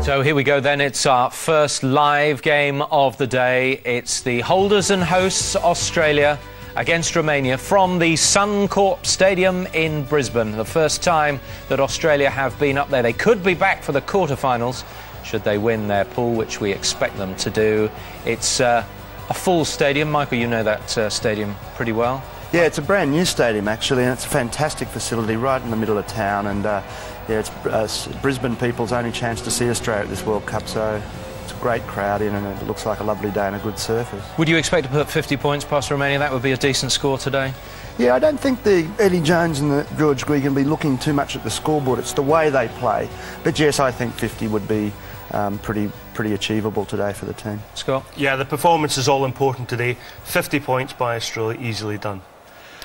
So here we go then, it's our first live game of the day. It's the holders and hosts Australia against Romania from the Suncorp Stadium in Brisbane. The first time that Australia have been up there. They could be back for the quarterfinals should they win their pool, which we expect them to do. It's a full stadium. Michael, you know that stadium pretty well. Yeah, it's a brand new stadium actually, and it's a fantastic facility right in the middle of town, and yeah, it's Brisbane people's only chance to see Australia at this World Cup, so it's a great crowd in, and it looks like a lovely day and a good surface. Would you expect to put 50 points past Romania? That would be a decent score today. Yeah, I don't think the Eddie Jones and the George Guy can be looking too much at the scoreboard. It's the way they play. But yes, I think 50 would be pretty achievable today for the team. Scott? Yeah, the performance is all important today. 50 points by Australia, easily done.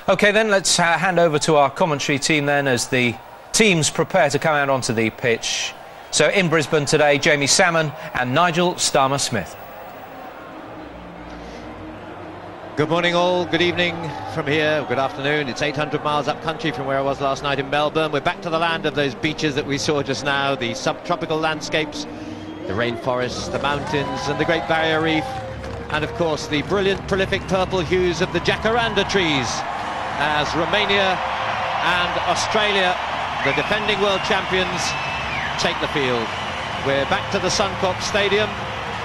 OK, then let's hand over to our commentary team then as the teams prepare to come out onto the pitch. So in Brisbane today, Jamie Salmon and Nigel Starmer-Smith. Good morning all, good evening from here, good afternoon. It's 800 miles up country from where I was last night in Melbourne. We're back to the land of those beaches that we saw just now, the subtropical landscapes, the rainforests, the mountains and the Great Barrier Reef, and of course the brilliant, prolific purple hues of the jacaranda trees as Romania and Australia, the defending world champions, take the field. We're back to the Suncorp Stadium,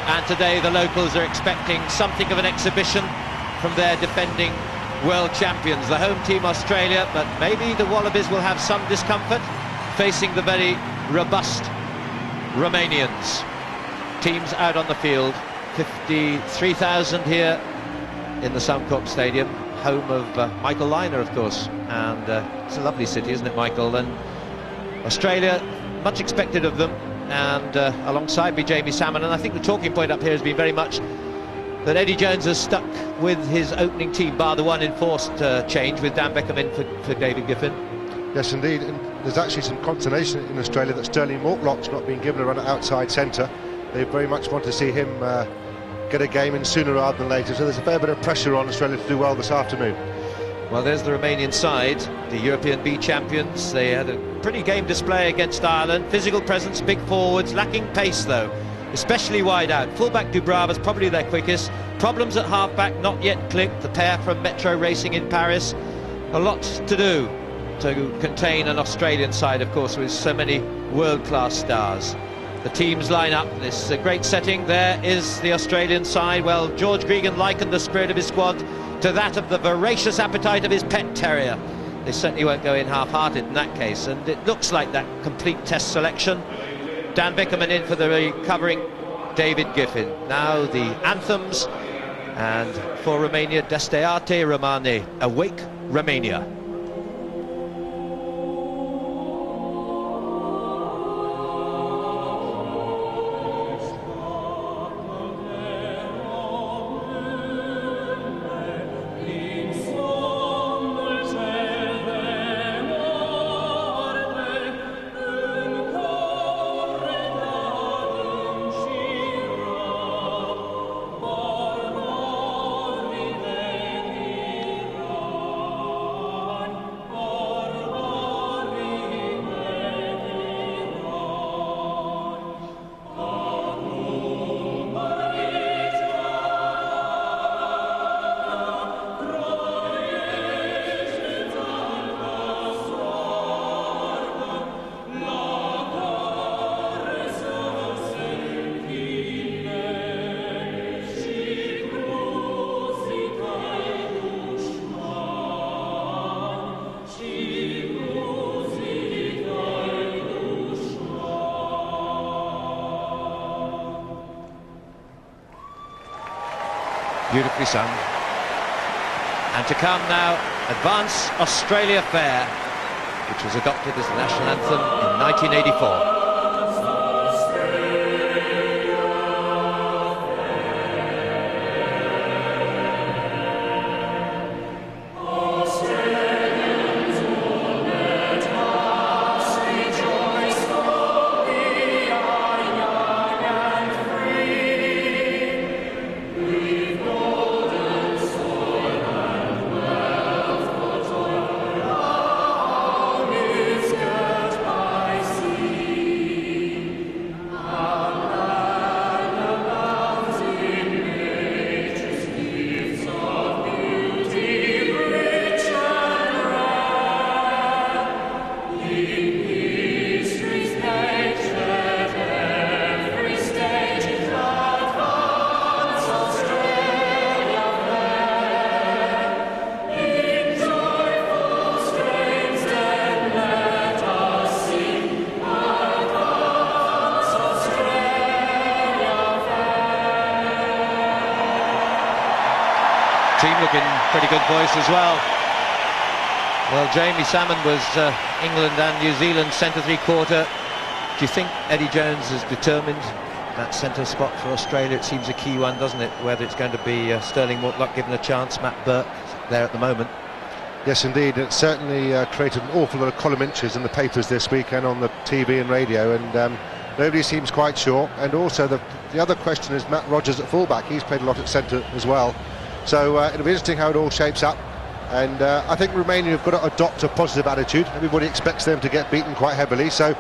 and today the locals are expecting something of an exhibition from their defending world champions. The home team Australia, but maybe the Wallabies will have some discomfort facing the very robust Romanians. Teams out on the field, 53,000 here in the Suncorp Stadium, home of Michael Lynagh, of course, and it's a lovely city, isn't it, Michael? And Australia, much expected of them, and alongside me Jamie Salmon, and I think the talking point up here has been very much that Eddie Jones has stuck with his opening team, bar the one enforced change with Dan Beckham in for David Giffen. Yes, indeed, and there's actually some consternation in Australia that Sterling Mortlock's not been given a run at outside centre. They very much want to see him get a game in sooner rather than later, so there's a fair bit of pressure on Australia to do well this afternoon. Well, there's the Romanian side, the European B champions. They had a pretty game display against Ireland. Physical presence, big forwards, lacking pace though, especially wide out. Fullback Dubrava's probably their quickest. Problems at halfback not yet clicked. The pair from Metro Racing in Paris. A lot to do to contain an Australian side, of course, with so many world-class stars. The teams line up. This great setting. There is the Australian side. Well, George Gregan likened the spirit of his squad to that of the voracious appetite of his pet terrier. They certainly won't go in half-hearted in that case, and it looks like that complete test selection. Dan Beckham in for the recovering David Giffen. Now the anthems, and for Romania, Desteate Romane, Awake Romania. Beautifully sung. And to come now, Advance Australia Fair, which was adopted as the national anthem in 1984. team look in pretty good voice as well. Well, Jamie Salmon was England and New Zealand centre three-quarter. Do you think Eddie Jones has determined that centre spot for Australia? It seems a key one, doesn't it? Whether it's going to be Sterling Mortlock given a chance, Matt Burke there at the moment. Yes, indeed. It certainly created an awful lot of column inches in the papers this week and on the TV and radio, and nobody seems quite sure. And also the other question is Matt Rogers at fullback. He's played a lot at centre as well. So it'll be interesting how it all shapes up. And I think Romania have got to adopt a positive attitude. Everybody expects them to get beaten quite heavily, so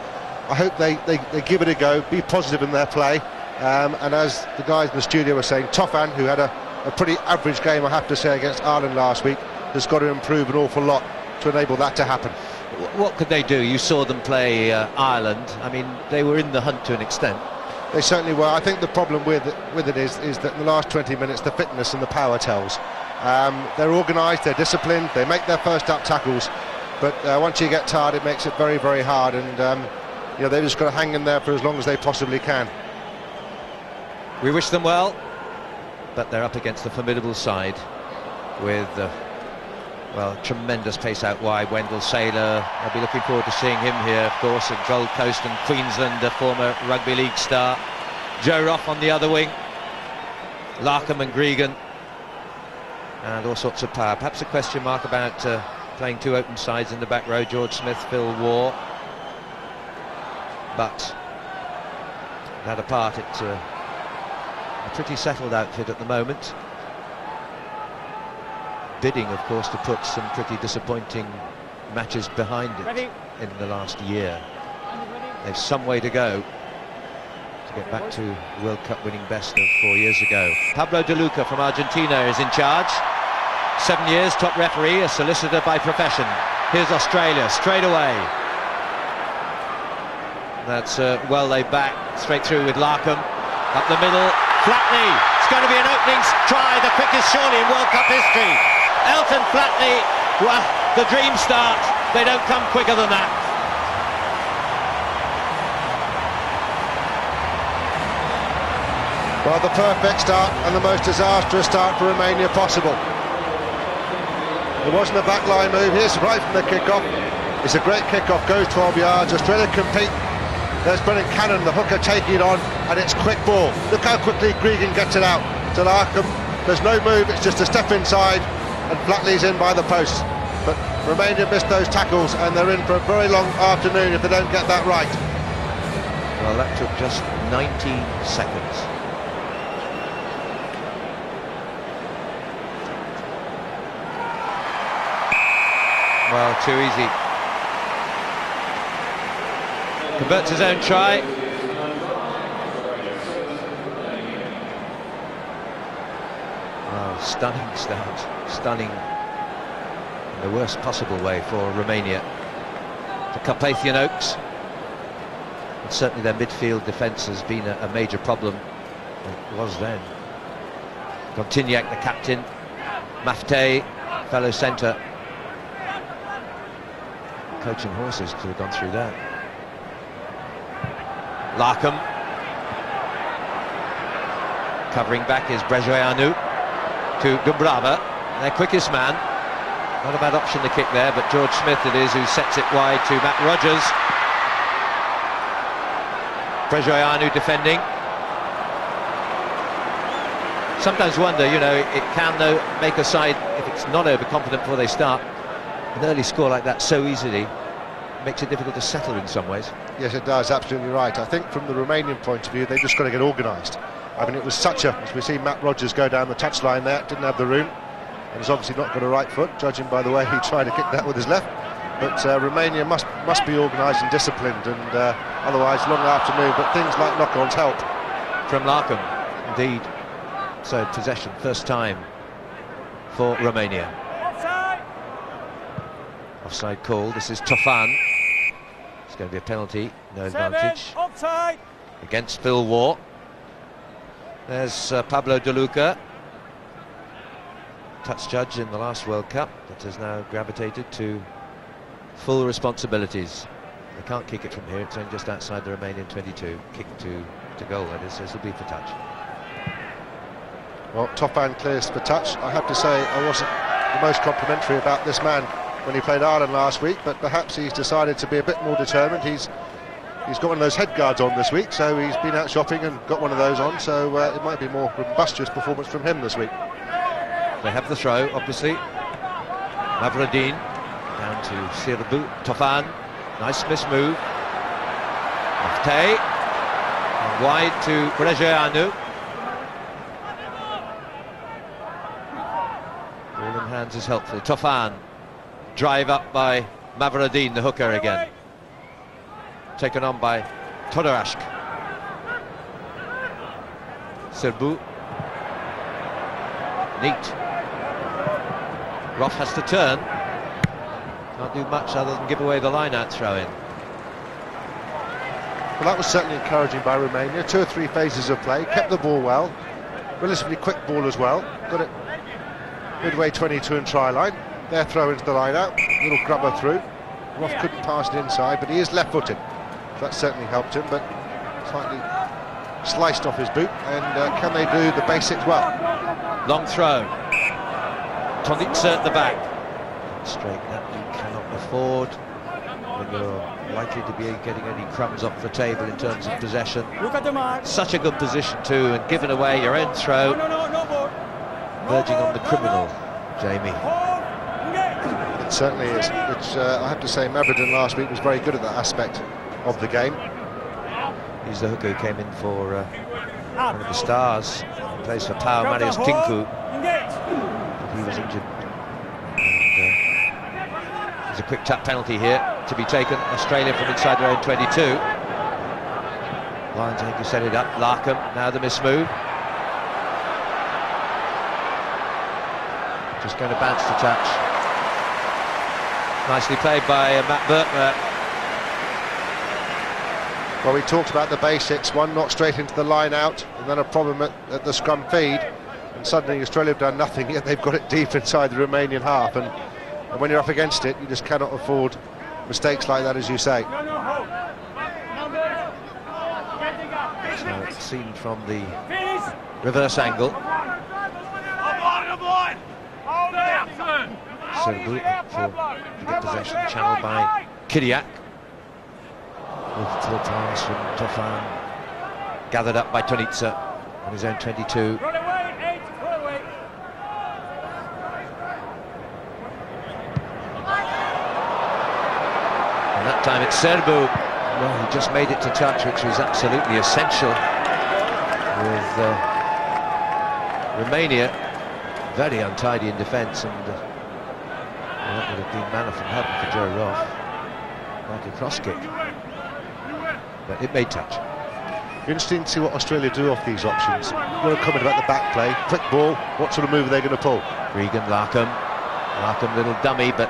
I hope they give it a go, be positive in their play. And as the guys in the studio were saying, Toffan, who had a pretty average game, I have to say, against Ireland last week, has got to improve an awful lot to enable that to happen. What could they do? You saw them play Ireland. I mean, they were in the hunt to an extent. They certainly were. I think the problem with it is that in the last 20 minutes, the fitness and the power tells. They're organised, they're disciplined, they make their first up tackles, but once you get tired, it makes it very, very hard, and you know, they've just got to hang in there for as long as they possibly can. We wish them well, but they're up against a formidable side with well, tremendous pace out wide. Wendell Saylor, I'll be looking forward to seeing him here, of course, at Gold Coast and Queensland, a former rugby league star. Joe Roff on the other wing, Larkham and Gregan, and all sorts of power. Perhaps a question mark about playing two open sides in the back row, George Smith, Phil Waugh. But that apart, it's a pretty settled outfit at the moment. Bidding, of course, to put some pretty disappointing matches behind it in the last year. They've some way to go to get back to World Cup winning best of 4 years ago. Pablo De Luca from Argentina is in charge. 7 years, top referee, a solicitor by profession. Here's Australia, straight away. That's well laid back, straight through with Larkham. Up the middle, Flatley. It's going to be an opening try, the quickest surely in World Cup history. Elton Flatley, well, the dream start. They don't come quicker than that. Well, the perfect start and the most disastrous start for Romania possible. It wasn't a backline move. Here's right from the kick-off. It's a great kick-off, goes 12 yards. Australia compete. There's Brennan Cannon, the hooker, taking it on, and it's quick ball. Look how quickly Gregan gets it out to Larkham. There's no move, it's just a step inside, and Flatley's in by the post. But Romania missed those tackles, and they're in for a very long afternoon if they don't get that right. Well, that took just 19 seconds. Well, too easy. Converts his own try. Oh, stunning start. Stunning in the worst possible way for Romania. The Carpathian Oaks. And certainly their midfield defence has been a major problem. It was then. Contignac, the captain. Mafte, fellow centre. Coaching horses could have gone through that. Larkham. Covering back is Brejoianu to Dumbrava, their quickest man. Not a bad option to kick there, but George Smith it is who sets it wide to Matt Rogers. Brejoianu defending. Sometimes wonder, you know, it can though make a side, if it's not overconfident before they start, an early score like that so easily makes it difficult to settle in some ways. Yes, it does, absolutely right. I think from the Romanian point of view, they've just got to get organised. I mean, it was such a, as we see Matt Rogers go down the touchline there, didn't have the room, and has obviously not got a right foot, judging by the way he tried to kick that with his left. But Romania must be organised and disciplined, and otherwise long afternoon, but things like knock-ons help. From Larkham, indeed. So possession, first time for Romania. Offside call, this is Toffan. It's going to be a penalty, no advantage. Offside. Against Phil Waugh. There's Pablo De Luca. Touch judge in the last World Cup, but has now gravitated to full responsibilities. They can't kick it from here, it's only just outside the Romanian 22. Kick to goal, that is, so this will be for touch. Well, Tofan clears for touch. I have to say I wasn't the most complimentary about this man when he played Ireland last week, but perhaps he's decided to be a bit more determined. He's got one of those head guards on this week, so he's been out shopping and got one of those on, so it might be more robust performance from him this week. They have the throw, obviously. Mavrodin down to Sirbu. Tofan, nice miss move. Oftay, and wide to Brejeanu. Ball in hands is helpful. Tofan, drive up by Mavrodin, the hooker again. Taken on by Todorashk. Sirbu. Neat. Roth has to turn. Can't do much other than give away the line-out throw-in. Well, that was certainly encouraging by Romania. 2 or 3 phases of play, kept the ball well. Relatively quick ball as well. Got it midway 22 and try line. Their throw into the line-out. Little grubber through. Roth couldn't pass it inside, but he is left-footed. That certainly helped him, but slightly sliced off his boot. And can they do the basics well? Long throw. Tonitsa at the back. Straight that you cannot afford when you're likely to be getting any crumbs off the table in terms of possession. Such a good position too, and giving away your own throw. Verging on the criminal, Jamie. It certainly is. Which I have to say, Mavrodin last week was very good at that aspect of the game. He's the hooker who came in for one of the stars. He plays for Pau Marius Tinku. But he was injured. And, there's a quick tap penalty here to be taken. Australia from inside their own 22. Lyons, I think, you set it up. Larkham, now the miss move. Just going to bounce to touch. Nicely played by Matt Burtner. Well, we talked about the basics. One not straight into the line out, and then a problem at the scrum feed. And suddenly Australia have done nothing, yet they've got it deep inside the Romanian half. And when you're up against it, you just cannot afford mistakes like that, as you say. So it's seen from the reverse angle. So good to get possession, channeled by Kiriak. With the pass from Tofan, gathered up by Tonitsa on his own 22. And that time it's Sirbu. Well, he just made it to touch, which was absolutely essential. With Romania very untidy in defence, and that would have been manna from heaven for Joe Roth. Like a cross kick. But it may touch. Interesting to see what Australia do off these options. You've got to comment about the back play. Quick ball, what sort of move are they going to pull? Gregan, Larkham. Larkham, little dummy, but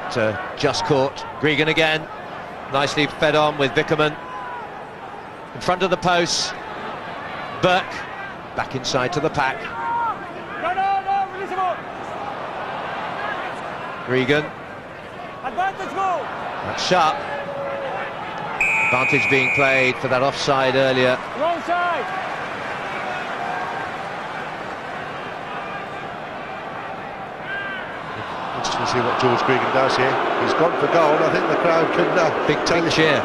just caught. Gregan again. Nicely fed on with Vickerman. In front of the post. Burke. Back inside to the pack. Gregan. That's sharp. Advantage being played for that offside earlier. Wrong side. Interesting to see what George Gregan does here. He's gone for goal. I think the crowd could big cheer.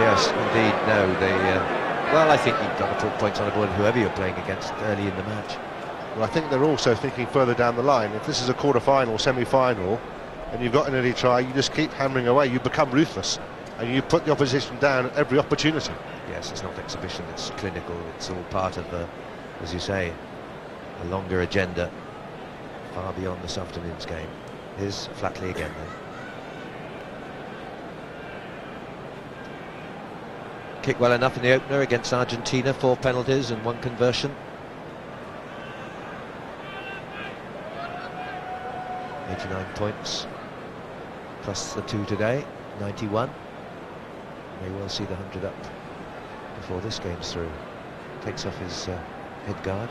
Yes, indeed. No, they. Well, I think you've got to put points on the board whoever you're playing against early in the match. Well, I think they're also thinking further down the line. If this is a quarter-final, semi-final, and you've got an early try, you just keep hammering away. You become ruthless, and you put the opposition down at every opportunity. Yes, it's not exhibition, it's clinical. It's all part of, as you say, a longer agenda, far beyond this afternoon's game. Here's Flatley again, then. Kicked well enough in the opener against Argentina, 4 penalties and 1 conversion. 89 points, plus the 2 today, 91. May well see the 100 up before this game's through. Takes off his head guard.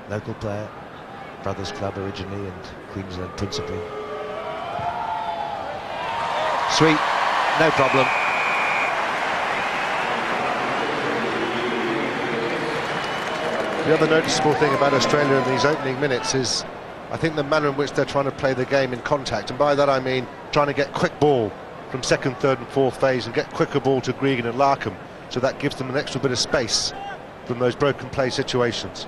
Local player, Brothers Club originally and Queensland principally. Sweet, no problem. The other noticeable thing about Australia in these opening minutes is, I think, the manner in which they're trying to play the game in contact, and by that I mean trying to get quick ball from second, third and fourth phase and get quicker ball to Gregan and Larkham, so that gives them an extra bit of space from those broken play situations.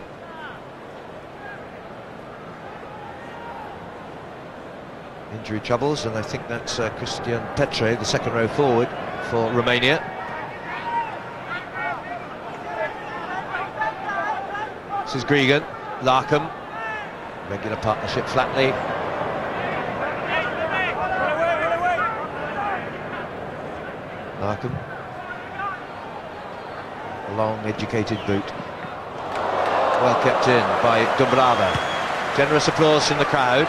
Injury troubles, and I think that's Cristian Petre, the second row forward for Romania. This is Gregan, Larkham, regular partnership flatly. Larkham, a long educated boot, well kept in by Dumbrava. Generous applause from the crowd.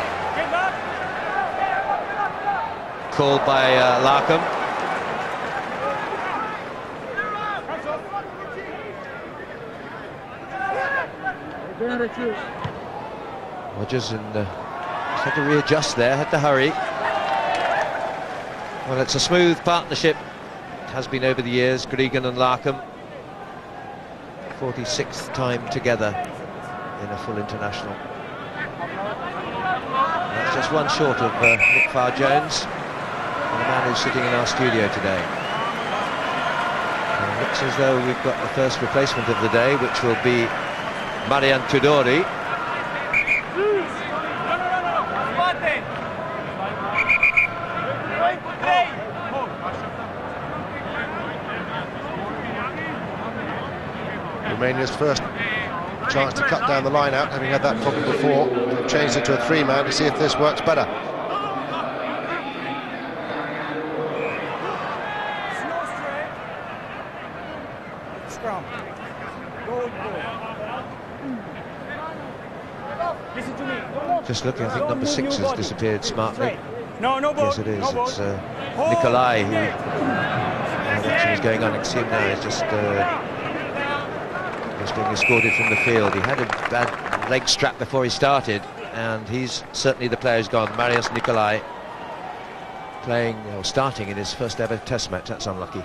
Called by Larkham. Rogers had to readjust there, had to hurry. Well, it's a smooth partnership. It has been over the years, Gregan and Larkham. 46th time together in a full international. That's just one short of Nick Farr-Jones, the man who's sitting in our studio today. And it looks as though we've got the first replacement of the day, which will be Marian Tudori. Romania's first chance to cut down the line out, having had that problem before. They've changed it to a three-man to see if this works better. Just looking, I think number 6 has disappeared smartly. No ball. Yes, it is. It's Nikolai who the action is going on. Exim now is just being escorted from the field. He had a bad leg strap before he started, and he's certainly the player who's gone. Marius Nikolai playing or starting in his first ever test match. That's unlucky.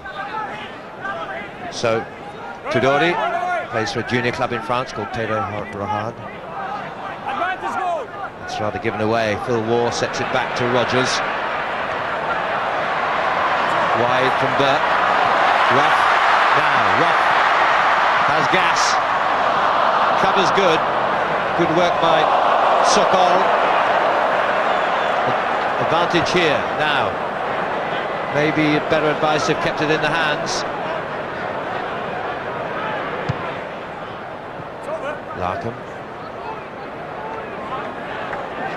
So Tudori plays for a junior club in France called Théo Rohard. It's rather given away. Phil Waugh sets it back to Rogers. Wide from Burke. Ruff. Now Ruff has gas. Covers good. Good work by Sokol. Advantage here now. Maybe better advice if kept it in the hands. Larkham.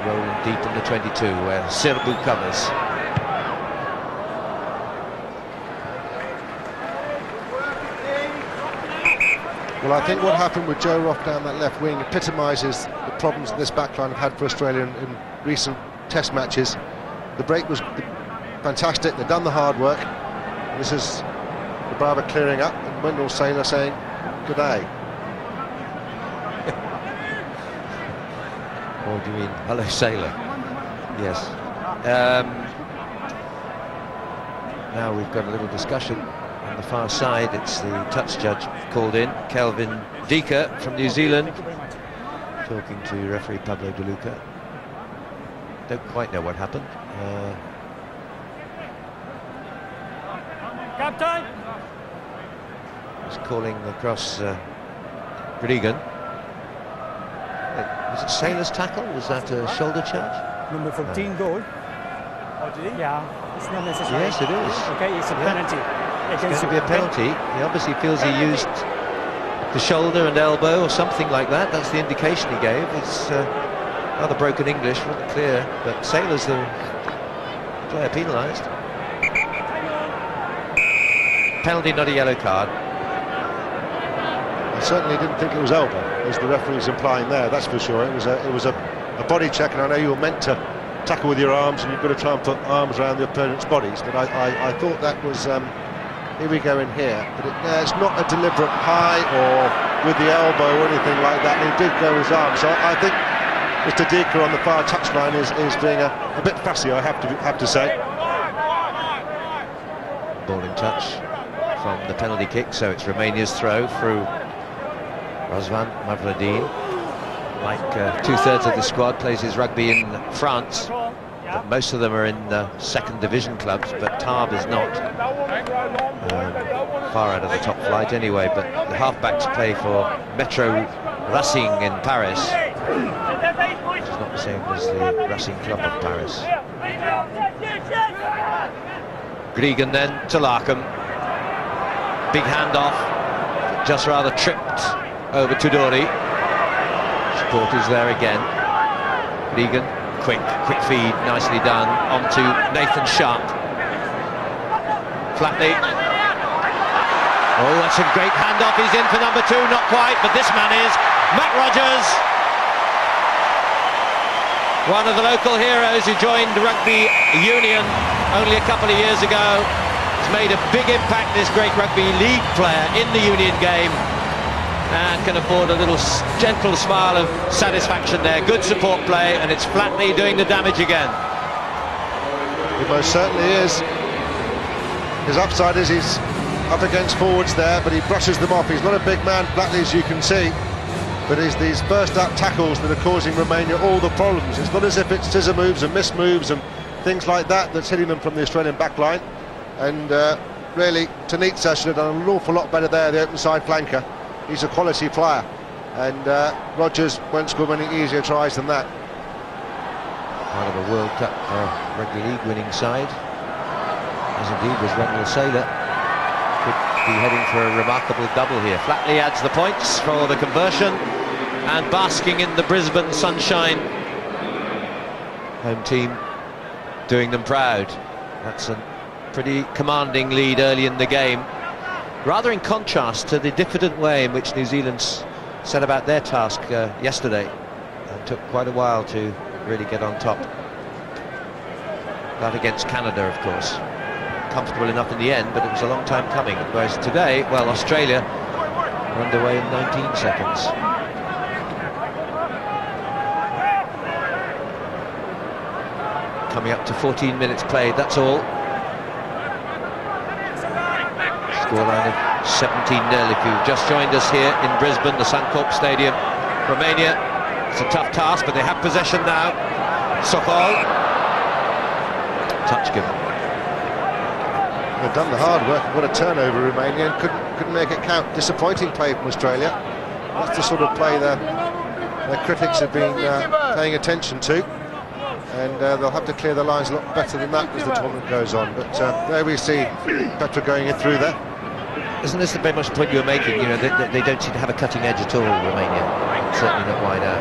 Rolling deep in the 22 where Sirbu covers. Well, I think what happened with Joe Roth down that left wing epitomises the problems this backline have had for Australia in recent test matches. The break was fantastic, they've done the hard work. This is the Barber clearing up and Wendell Saylor saying good day. What do you mean? Hello, Sailor. Yes. Now we've got a little discussion on the far side. It's the touch judge called in, Kelvin Deeker from New Zealand, talking to referee Pablo De Luca. Don't quite know what happened. Captain! He's calling across Gregan. Was it Sailor's tackle? Was that a shoulder charge? Number 14 goal. Oh, did he? Yeah, it's not necessary. Yes, it is. Okay, it's a penalty. It's going to be a penalty. He obviously feels he used the shoulder and elbow or something like that. That's the indication he gave. It's rather broken English, wasn't clear. But Sailor's the player penalised. Penalty, not a yellow card. I certainly didn't think it was elbow, as the referee's implying there, that's for sure. It was a body check, and I know you were meant to tackle with your arms, and you've got to try and put arms around the opponent's bodies, but I thought that was, here we go in here, but it's not a deliberate high or with the elbow or anything like that, and he did go with his arm, so I think Mr. Deeker on the far touchline is being a bit fussy, I have to say. Ball in touch from the penalty kick, so it's Romania's throw through Razvan Mavradin, like two-thirds of the squad, plays his rugby in France, but most of them are in second division clubs, but Tarbes is not. Far out of the top flight anyway, but the halfbacks play for Metro Racing in Paris, which is not the same as the Racing Club of Paris. Gregan then to Larkham. Big handoff, just rather tripped over Tudori. Supporters there again. Gregan, quick feed, nicely done, onto Nathan Sharp. Flatley. Oh, that's a great handoff, he's in for number 2, not quite, but this man is Matt Rogers. One of the local heroes who joined Rugby Union only a couple of years ago. Has made a big impact, this great Rugby League player, in the Union game, and can afford a little gentle smile of satisfaction there. Good support play, and it's Flatley doing the damage again. He most certainly is. His upside is he's up against forwards there, but he brushes them off. He's not a big man, Flatley, as you can see, but it's these burst-up tackles that are causing Romania all the problems. It's not as if it's scissor moves and miss moves and things like that that's hitting them from the Australian back line. And really, Tanitsa should have done an awful lot better there, the open side flanker. He's a quality player, and Rogers won't score many easier tries than that. Part of a World Cup Rugby League winning side, as indeed was Ronald Saylor. Could be heading for a remarkable double here. Flatley adds the points for the conversion, and basking in the Brisbane sunshine. Home team doing them proud. That's a pretty commanding lead early in the game, rather in contrast to the diffident way in which New Zealand set about their task yesterday. It took quite a while to really get on top. That against Canada, of course. Comfortable enough in the end, but it was a long time coming. Whereas today, well, Australia are underway in 19 seconds. Coming up to 14 minutes played, that's all. Scoreline of 17-0 if you've just joined us here in Brisbane, the Suncorp Stadium. Romania, it's a tough task, but they have possession now. Sokol. Touch given. They've done the hard work. What a turnover, Romania, and couldn't make it count. Disappointing play from Australia. That's the sort of play their critics have been paying attention to. And they'll have to clear the lines a lot better than that as the tournament goes on. But there we see Petra going in through there. Isn't this very much the point you were making? You know, they don't seem to have a cutting edge at all, Romania. Certainly not wide out.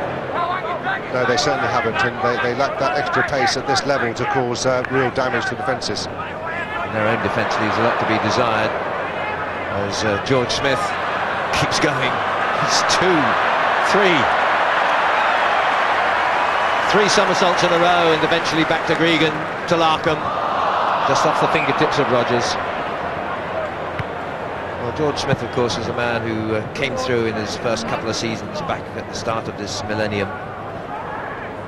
No, they certainly haven't, and they lack that extra pace at this level to cause real damage to defences. In their own defence leaves a lot to be desired, as George Smith keeps going. It's 2, 3. 3 somersaults in a row, and eventually back to Gregan, to Larkham, just off the fingertips of Rogers. Well, George Smith, of course, is a man who came through in his first couple of seasons back at the start of this millennium,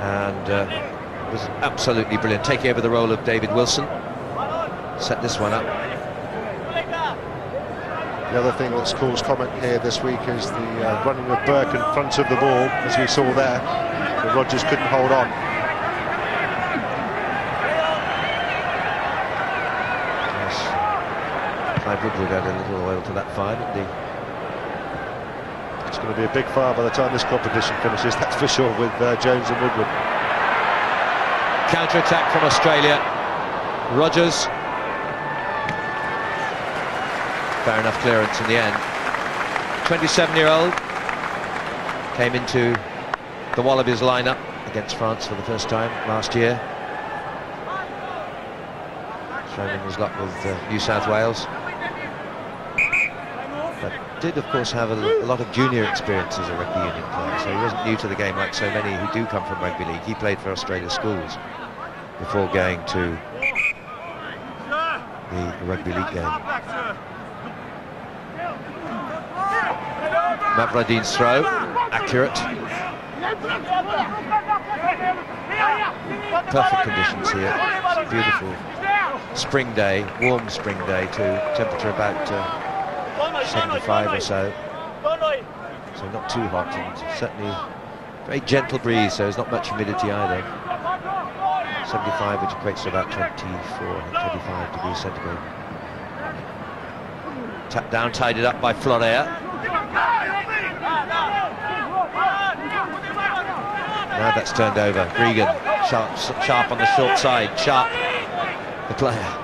and was absolutely brilliant, taking over the role of David Wilson. Set this one up. The other thing that's caused comment here this week is the running of Burke in front of the ball, as we saw there, but Rogers couldn't hold on. Yes. Clive Woodward had a little oil to that fire, didn't he? It's going to be a big fire by the time this competition finishes, that's for sure, with Jones and Woodward. Counter-attack from Australia. Rogers. Fair enough clearance in the end. 27-year-old came into the Wallabies lineup against France for the first time last year. Thrown in his luck with New South Wales. But did, of course, have a lot of junior experience as a rugby union player, so he wasn't new to the game like so many who do come from rugby league. He played for Australia schools before going to the rugby league game. Mavradin's throw, accurate. Perfect conditions here. It's a beautiful spring day, warm spring day too. Temperature about 75 or so. so not too hot, and certainly very gentle breeze, so there's not much humidity either. 75, which equates to about 25 degrees centigrade. Tapped down, tied it up by Florea. Now that's turned over. Gregan, sharp on the short side. Sharp, the player.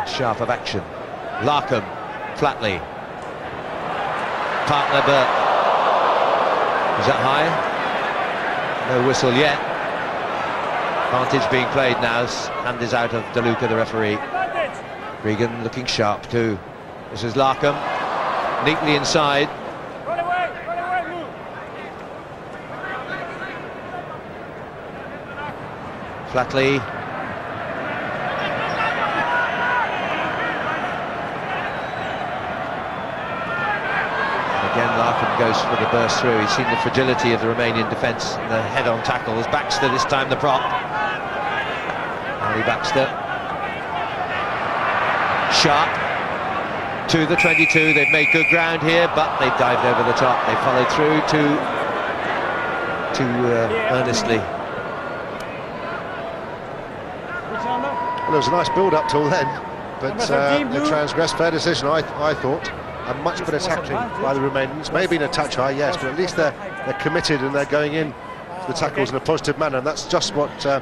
Sharp of action. Larkham, Flatley. Partner Burke. Is that high? No whistle yet. Advantage being played now. Hand is out of DeLuca, the referee. Gregan looking sharp too. This is Larkham, neatly inside. Flatley. Again, Larkham goes for the burst through. He's seen the fragility of the Romanian defence and the head-on tackles. Baxter this time the prop. Harry Baxter. Sharp to the 22. They've made good ground here, but they've dived over the top. They followed through too earnestly. Well, there was a nice build-up till then, but they transgressed. Fair decision, I thought. A much better tackling by the Romanians. Maybe in a touch high, yes, but at least they're committed and they're going in to the tackles in a positive manner, and that's just what the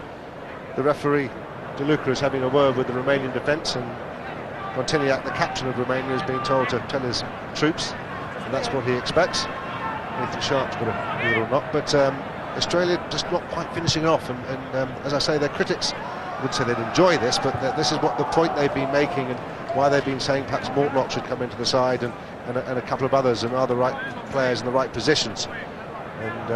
referee DeLuca is having a word with the Romanian defence, and Montiniac, the captain of Romania, is being told to tell his troops, and that's what he expects. Nathan Sharp's got a little knock, but Australia just not quite finishing off, and as I say, their critics would say they'd enjoy this, but this is what the point they've been making, and why they've been saying perhaps Mortlock should come into the side, and a couple of others, and are the right players in the right positions. And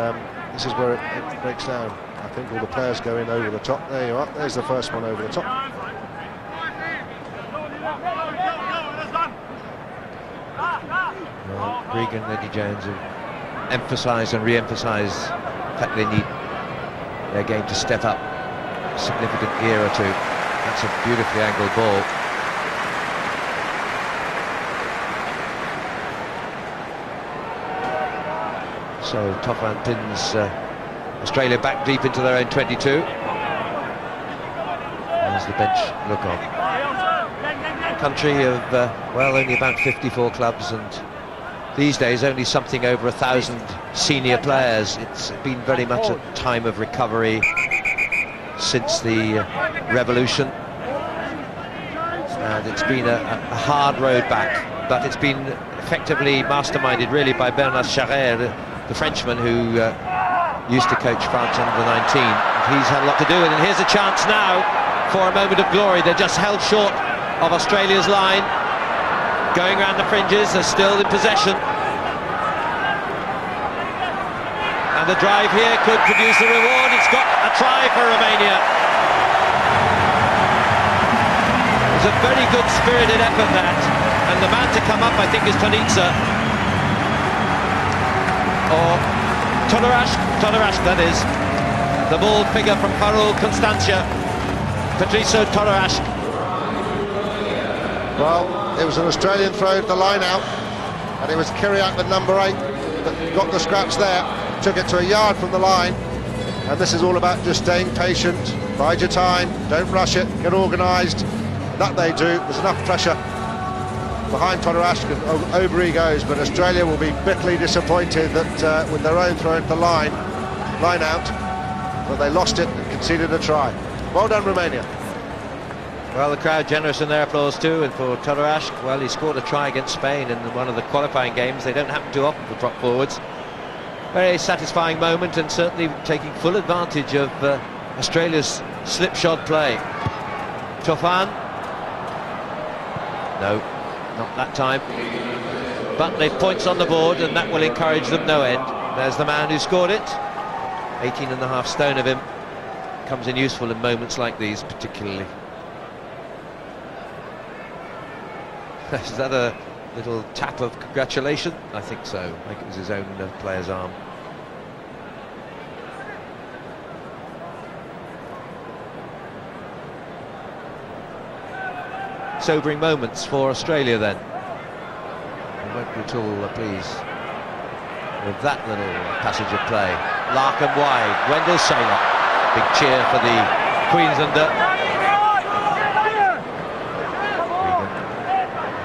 this is where it breaks down. I think all the players go in over the top. There you are. There's the first one over the top. Well, Gregan and Eddie Jones have emphasised and re-emphasised the fact they need their game to step up a significant gear or two. That's a beautifully angled ball. So Toffan pins Australia back deep into their own 22. As the bench look on. A country of, well, only about 54 clubs, and these days only something over 1,000 senior players. It's been very much a time of recovery since the revolution. And it's been a hard road back, but it's been effectively masterminded really by Bernard Charret, the Frenchman who used to coach France under 19. He's had a lot to do with it, and here's a chance now for a moment of glory. They're just held short of Australia's line. Going around the fringes, they're still in possession. And the drive here could produce a reward. It's got a try for Romania. It was a very good spirited effort, that. And the man to come up, I think, is Tonitsa. Or Todorashk, that is. The ball figure from Harul Constantia. Patricio Todorashk. Well, it was an Australian throw to the line out, and it was Kiriak, the number 8, that got the scratch there. Took it to a yard from the line, and this is all about just staying patient, bide your time, don't rush it, get organised. That they do. There's enough pressure behind Todorashk, and over he goes, but Australia will be bitterly disappointed that with their own throw into the line out, that they lost it and conceded a try. Well done, Romania. Well, the crowd generous in their applause too, and for Todorashk, well, he scored a try against Spain in one of the qualifying games. They don't happen too often for prop forwards. Very satisfying moment, and certainly taking full advantage of Australia's slipshod play. Toffan. No, not that time. But they've points on the board, and that will encourage them no end. There's the man who scored it. 18.5 stone of him. Comes in useful in moments like these, particularly. Is that a little tap of congratulation? I think so. I think it was his own player's arm. Sobering moments for Australia then. They won't be at all pleased with that little passage of play. Larkham wide, Wendell Saylor. Big cheer for the Queenslander.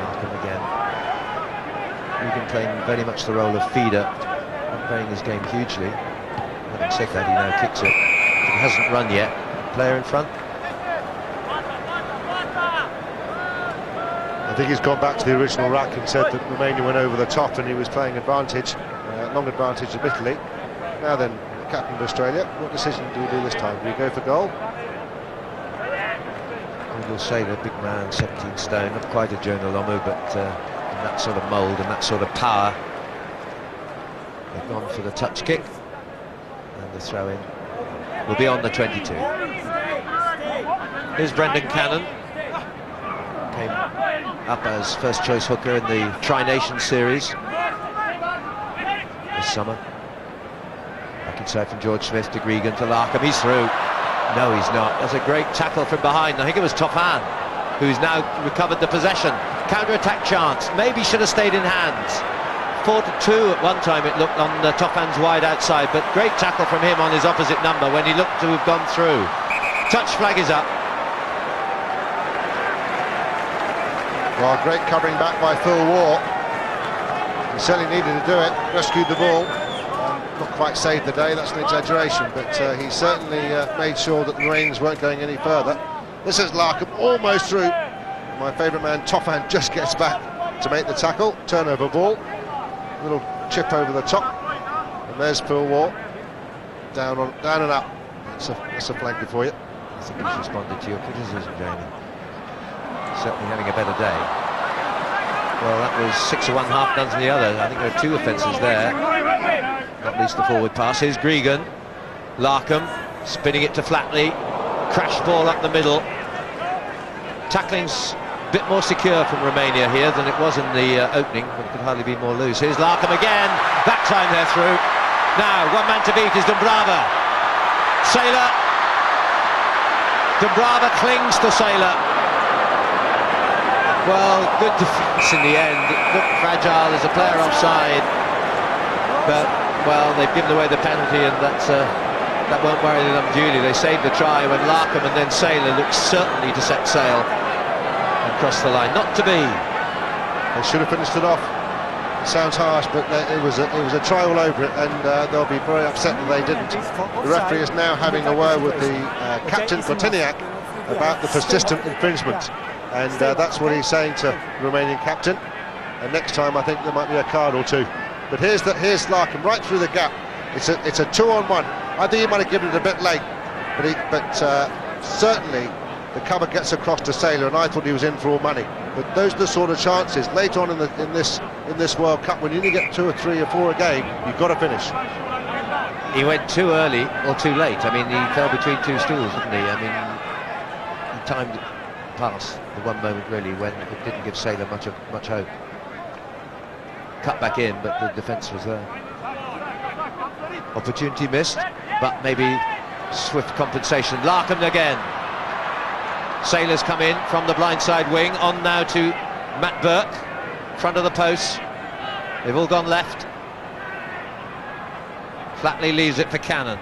Larkham again. Regan playing very much the role of feeder, not playing his game hugely. Having said that, he now kicks it. He hasn't run yet. Player in front. I think he's gone back to the original rack and said that Romania went over the top and he was playing advantage, long advantage of Italy. Now then, the captain of Australia, what decision do we do this time? Do we go for goal? Wendell Saylor, big man, 17 stone, not quite a Jonah Lomu, but in that sort of mould and that sort of power. They've gone for the touch kick, and the throw in will be on the 22. Here's Brendan Cannon. Came up as first choice hooker in the Tri-Nation series this summer. Back inside from George Smith to Gregan to Larkham. He's through. No, he's not. That's a great tackle from behind. I think it was Toffan who's now recovered the possession. Counter-attack chance. Maybe should have stayed in hands. 4-2 at one time it looked on Toffan's wide outside, but great tackle from him on his opposite number when he looked to have gone through. Touch flag is up. Well, great covering back by Phil Waugh. He certainly needed to do it, rescued the ball. Not quite saved the day, that's an exaggeration, but he certainly made sure that the Marines weren't going any further. This is Larkham almost through. My favourite man, Toffan, just gets back to make the tackle. Turnover ball. Little chip over the top. And there's Phil Waugh. Down and up. That's a flanker for you. I think he's responded to your criticism, Jamie. Certainly having a better day. Well, that was 6 of one, half dozen of the other. I think there are 2 offences there. Not least the forward pass. Here's Gregan. Larkham spinning it to Flatley. Crash ball up the middle. Tackling's a bit more secure from Romania here than it was in the opening, but it could hardly be more loose. Here's Larkham again. That time they're through. Now, one man to beat is Dumbrava. Saylor. Dumbrava clings to Saylor. Well, good defence in the end. It looked fragile. There's a player offside, but well, they've given away the penalty, and that won't worry them unduly. They saved the try when Larkham and then Saylor looked certainly to set sail and cross the line. Not to be. They should have finished it off. It sounds harsh, but it was a try all over it, and they'll be very upset that they didn't. The referee is now having a word with the captain Botiniak about the persistent infringement. And that's what he's saying to the Romanian captain. And next time I think there might be a card or 2. But here's Larkham right through the gap. It's a 2-on-1. I think he might have given it a bit late, but certainly the cover gets across to Saylor, and I thought he was in for all money. But those are the sort of chances later on in this World Cup, when you only get 2 or 3 or 4 a game, you've got to finish. He went too early or too late. I mean, he fell between 2 stools, didn't he? I mean, he timed it past the one moment really when it didn't give Saylor much hope. Cut back in, but the defence was there. Opportunity missed, but maybe swift compensation. Larkham again. Saylor's come in from the blindside wing, on now to Matt Burke, front of the post. They've all gone left. Flatley leaves it for Cannon.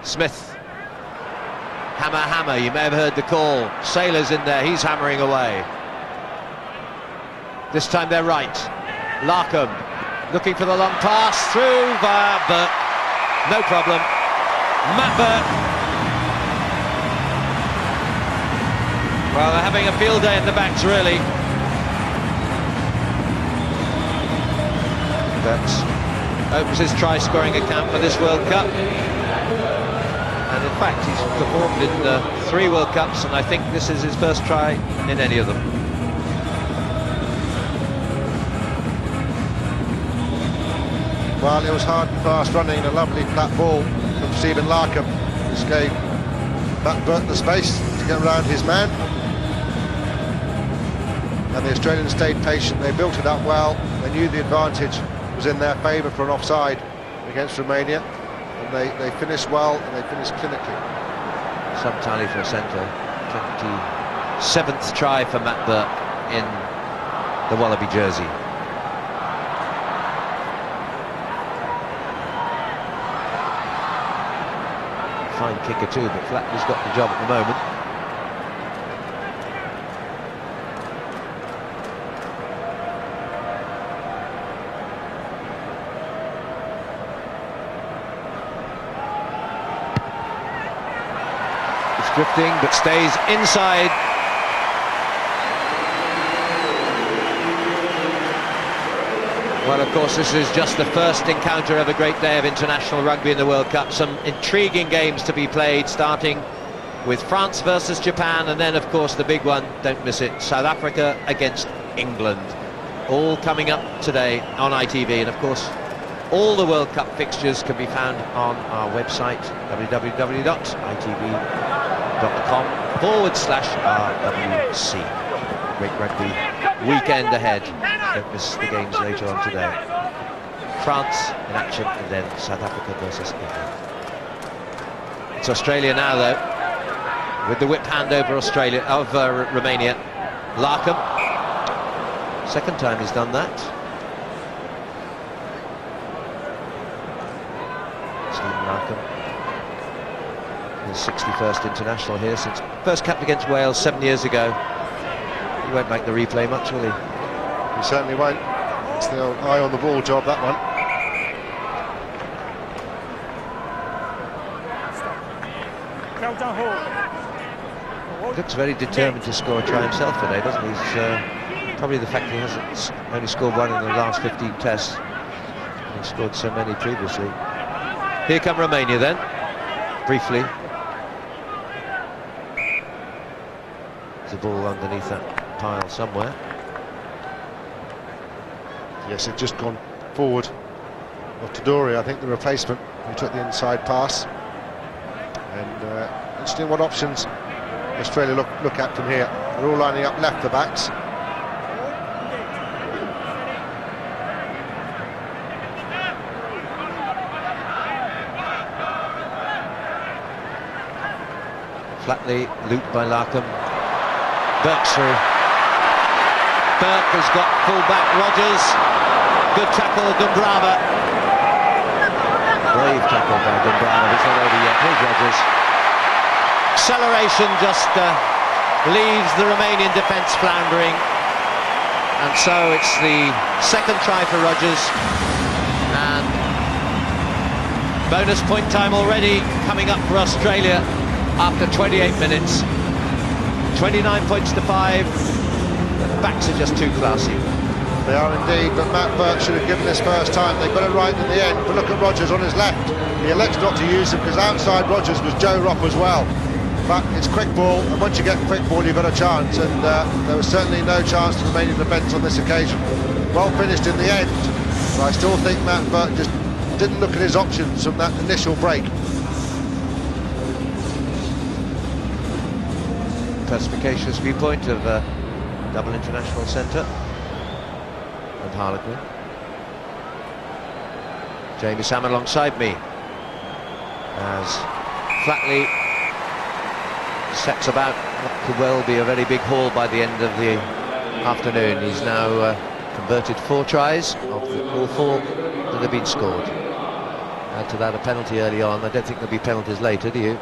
Smith. Hammer, you may have heard the call. Saylor's in there, he's hammering away. This time they're right. Larkham looking for the long pass, through via Burke. No problem. Matt Burke. Well, they're having a field day in the backs, really. That opens his try-scoring account for this World Cup. And in fact, he's performed in 3 World Cups, and I think this is his first try in any of them. Well, it was hard and fast running, a lovely flat ball from Stephen Larkham. This gave Matt Burke the space to get around his man. And the Australians stayed patient, they built it up well, they knew the advantage was in their favour for an offside against Romania. And they finished well, and they finished clinically. Some tally for a centre. 27th try for Matt Burke in the Wallaby jersey. fine kicker too, but Flatley's got the job at the moment. It's drifting, but stays inside. Well, of course, this is just the first encounter of a great day of international rugby in the World Cup. Some intriguing games to be played, starting with France versus Japan, and then, of course, the big one, don't miss it, South Africa against England. All coming up today on ITV, and, of course, all the World Cup fixtures can be found on our website, www.itv.com/RWC. Great rugby weekend ahead. Don't miss the games later on today. France in action, and then South Africa versus England. It's Australia now, though, with the whip hand over Romania. Larkham, second time he's done that. Stephen Larkham, his 61st international here since first capped against Wales 7 years ago. He won't make the replay much, will he? He certainly won't. It's the old eye on the ball job, that one. He looks very determined to score a try himself today, doesn't he? He's, probably the fact he hasn't only scored one in the last 15 tests. He scored so many previously. Here come Romania then, briefly. There's a ball underneath that pile somewhere. Yes, it's just gone forward of Tadori, I think, the replacement, who took the inside pass. And interesting what options Australia look at from here. They're all lining up left, the backs. Flatley, looped by Larkham. Burke's through. Burke has got full-back Rogers. Good tackle, Dumbrava. Brave tackle by Dumbrava. It's not over yet. Here's Rogers. Acceleration just leaves the Romanian defence floundering. And so it's the second try for Rogers. And bonus point time already coming up for Australia after 28 minutes. 29 points to 5. The backs are just too classy. They are indeed, but Matt Burke should have given this first time. They got it right in the end, but look at Rogers on his left. He elects not to use him because outside Rogers was Joe Rock as well. But it's quick ball, and once you get quick ball, you've got a chance, and there was certainly no chance to Romanian defence on this occasion. Well finished in the end, but I still think Matt Burke just didn't look at his options from that initial break. Perspicacious viewpoint of double international centre and Harlequin. Jamie Salmon alongside me as Flatley sets about what could well be a very big haul by the end of the afternoon. He's now converted 4 tries of all 4 that have been scored. Add to that a penalty early on. I don't think there'll be penalties later, do you?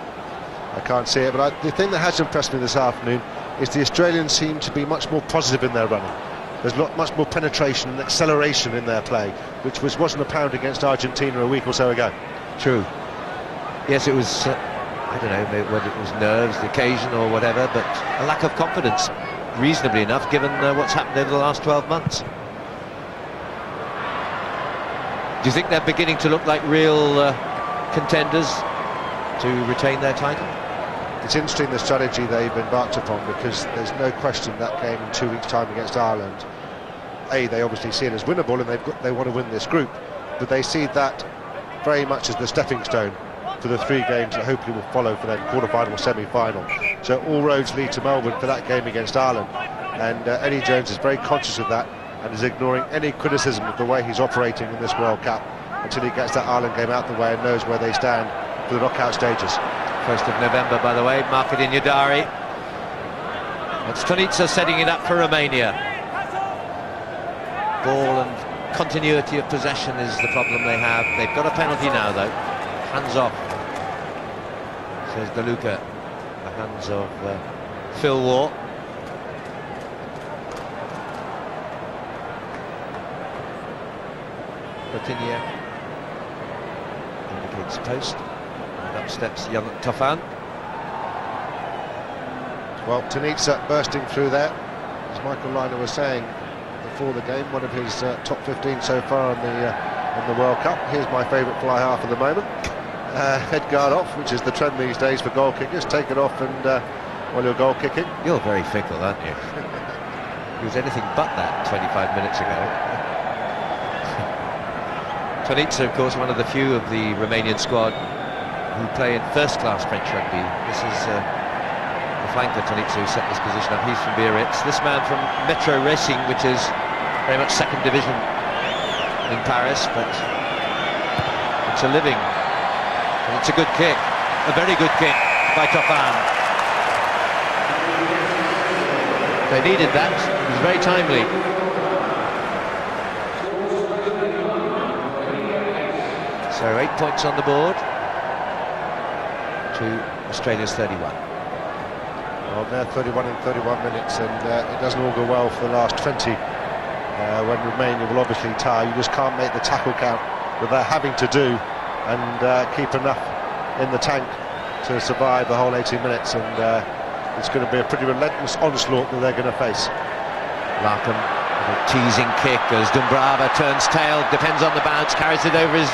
I can't see it, but the thing that has impressed me this afternoon is the Australians seem to be much more positive in their running. There's much more penetration and acceleration in their play, which wasn't apparent against Argentina a week or so ago. True. Yes, it was, I don't know whether it was nerves, the occasion or whatever, but a lack of confidence, reasonably enough, given what's happened over the last 12 months. Do you think they're beginning to look like real contenders to retain their title? It's interesting the strategy they've embarked upon, because there's no question that game in 2 weeks' time against Ireland, they obviously see it as winnable and they want to win this group, but they see that very much as the stepping stone for the 3 games that hopefully will follow for their quarter-final, semi-final. So all roads lead to Melbourne for that game against Ireland, and Eddie Jones is very conscious of that and is ignoring any criticism of the way he's operating in this World Cup until he gets that Ireland game out the way and knows where they stand for the knockout stages. 1st of November, by the way, mark it in your diary. And Stanica setting it up for Romania. Ball and continuity of possession is the problem they have. They've got a penalty now, though. Hands off. says De Luca. The hands of Phil Waugh. Coutinho indicates post, and up steps young Tofan. Well, Tanitsa bursting through there, as Michael Liner was saying before the game, one of his top 15 so far in the World Cup. Here's my favourite fly half at the moment. Head guard off, which is the trend these days for goal kickers. Take it off and while you're goal kicking. You're very fickle, aren't you? He was anything but that 25 minutes ago. Tanitsa, of course, one of the few of the Romanian squad who play in first-class French rugby. This is the flanker, Tanitsa, who set this position up. He's from Biarritz. This man from Metro Racing, which is very much second division in Paris, but it's a living. And it's a good kick, a very good kick by Tofan. They needed that. It was very timely. So 8 points on the board to Australia's 31. Well, they're 31 in 31 minutes, and it doesn't all go well for the last 20. When Romania will obviously tire, you just can't make the tackle count that they're having to do and keep enough in the tank to survive the whole 80 minutes, and it's going to be a pretty relentless onslaught that they're going to face. Larkham, a teasing kick as Dumbrava turns tail, defends on the bounce, carries it over his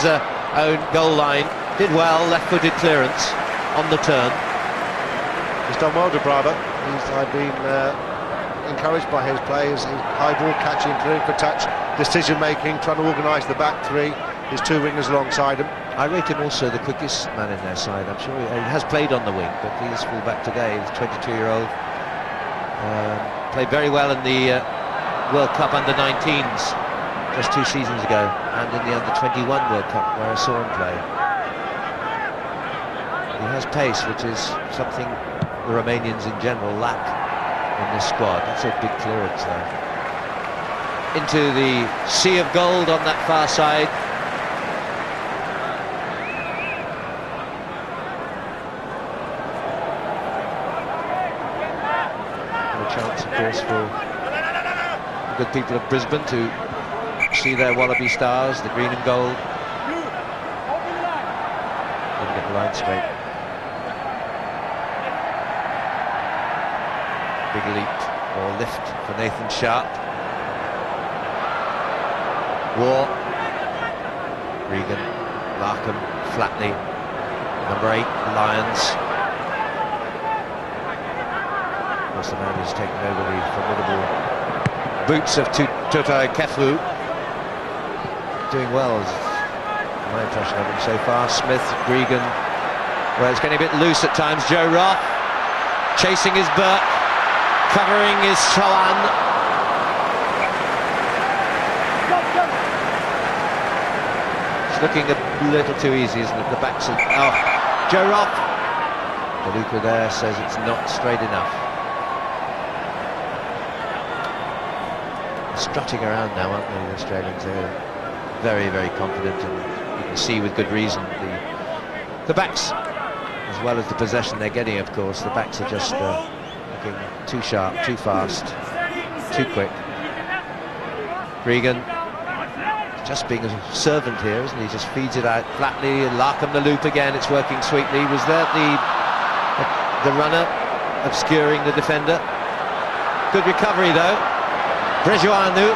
own goal line. Did well, left-footed clearance on the turn. He's done well, Dumbrava. I've been encouraged by his play, his high ball catching, clearing for touch, decision-making, trying to organise the back three, his two wingers alongside him. I rate him also the quickest man in their side. I'm sure he has played on the wing, but he's full back today. He's 22-year-old. Played very well in the World Cup under-19s just 2 seasons ago, and in the under-21 World Cup where I saw him play. He has pace, which is something the Romanians in general lack in this squad. That's a big clearance there. Into the sea of gold on that far side. Chance, of course, for the good people of Brisbane to see their Wallaby stars, the green and gold. Didn't get the line straight. Big leap or lift for Nathan Sharp. Waugh, Regan, Larkham, Flatley, number 8, Lions. The man who's taken over the formidable boots of Tutai Kefu. Doing well, is my impression of him so far. Smith, Regan, well, it's getting a bit loose at times. Joe Roth chasing his Burke, covering his Chalan. It's looking a little too easy, isn't it? The backs of Joe Roth. De Luca there says it's not straight enough. Strutting around now, aren't they, the Australians? They're very, very confident, and you can see with good reason the backs, as well as the possession they're getting, of course. The backs are just looking too sharp, too fast, too quick. Regan just being a servant here, isn't he? Just feeds it out flatly. Larkham the loop again, it's working sweetly. Was there the runner obscuring the defender? Good recovery though. Brejoanu,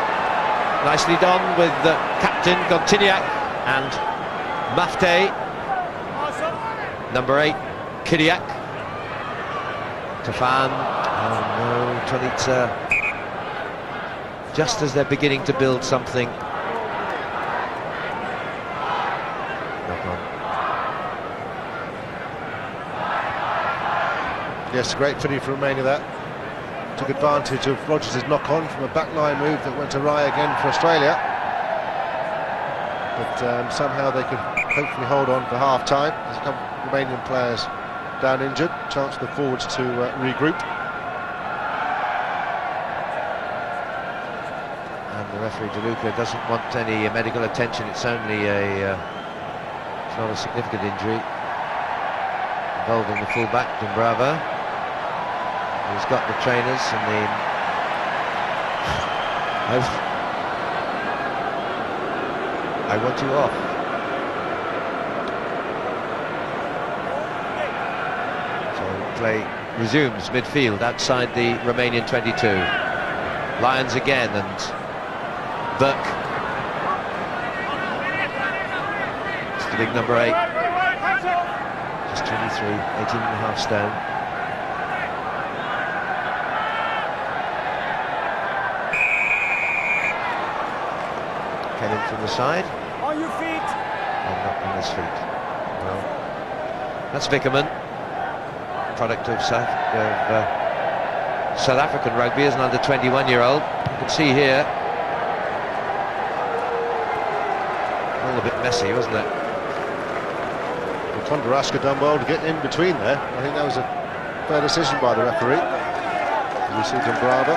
nicely done with the captain Gontiniak and Mafte, number 8, Kidiak, Tofan, oh no, Tanitsa, just as they're beginning to build something. Knock on. Yes, great finish for Romania there. Took advantage of Rogers' knock-on from a backline move that went awry again for Australia. But somehow they could hopefully hold on for half-time. There's a couple of Romanian players down injured. Chance for the forwards to regroup. And the referee, De Luca, doesn't want any medical attention. It's only it's not a significant injury. involved in the fullback, Dumbrava, who's got the trainers and the... I want you off. So play resumes midfield outside the Romanian 22. Lions again, and Burke. It's the big number 8. Just 23, 18.5 stone. Came in from the side. On your feet. And not on his feet. Well, that's Vickerman, product of South African rugby as an under 21-year-old. You can see here, all a bit messy, wasn't it? Tondaraska done well to get in between there. I think that was a fair decision by the referee. You see Dumbrava.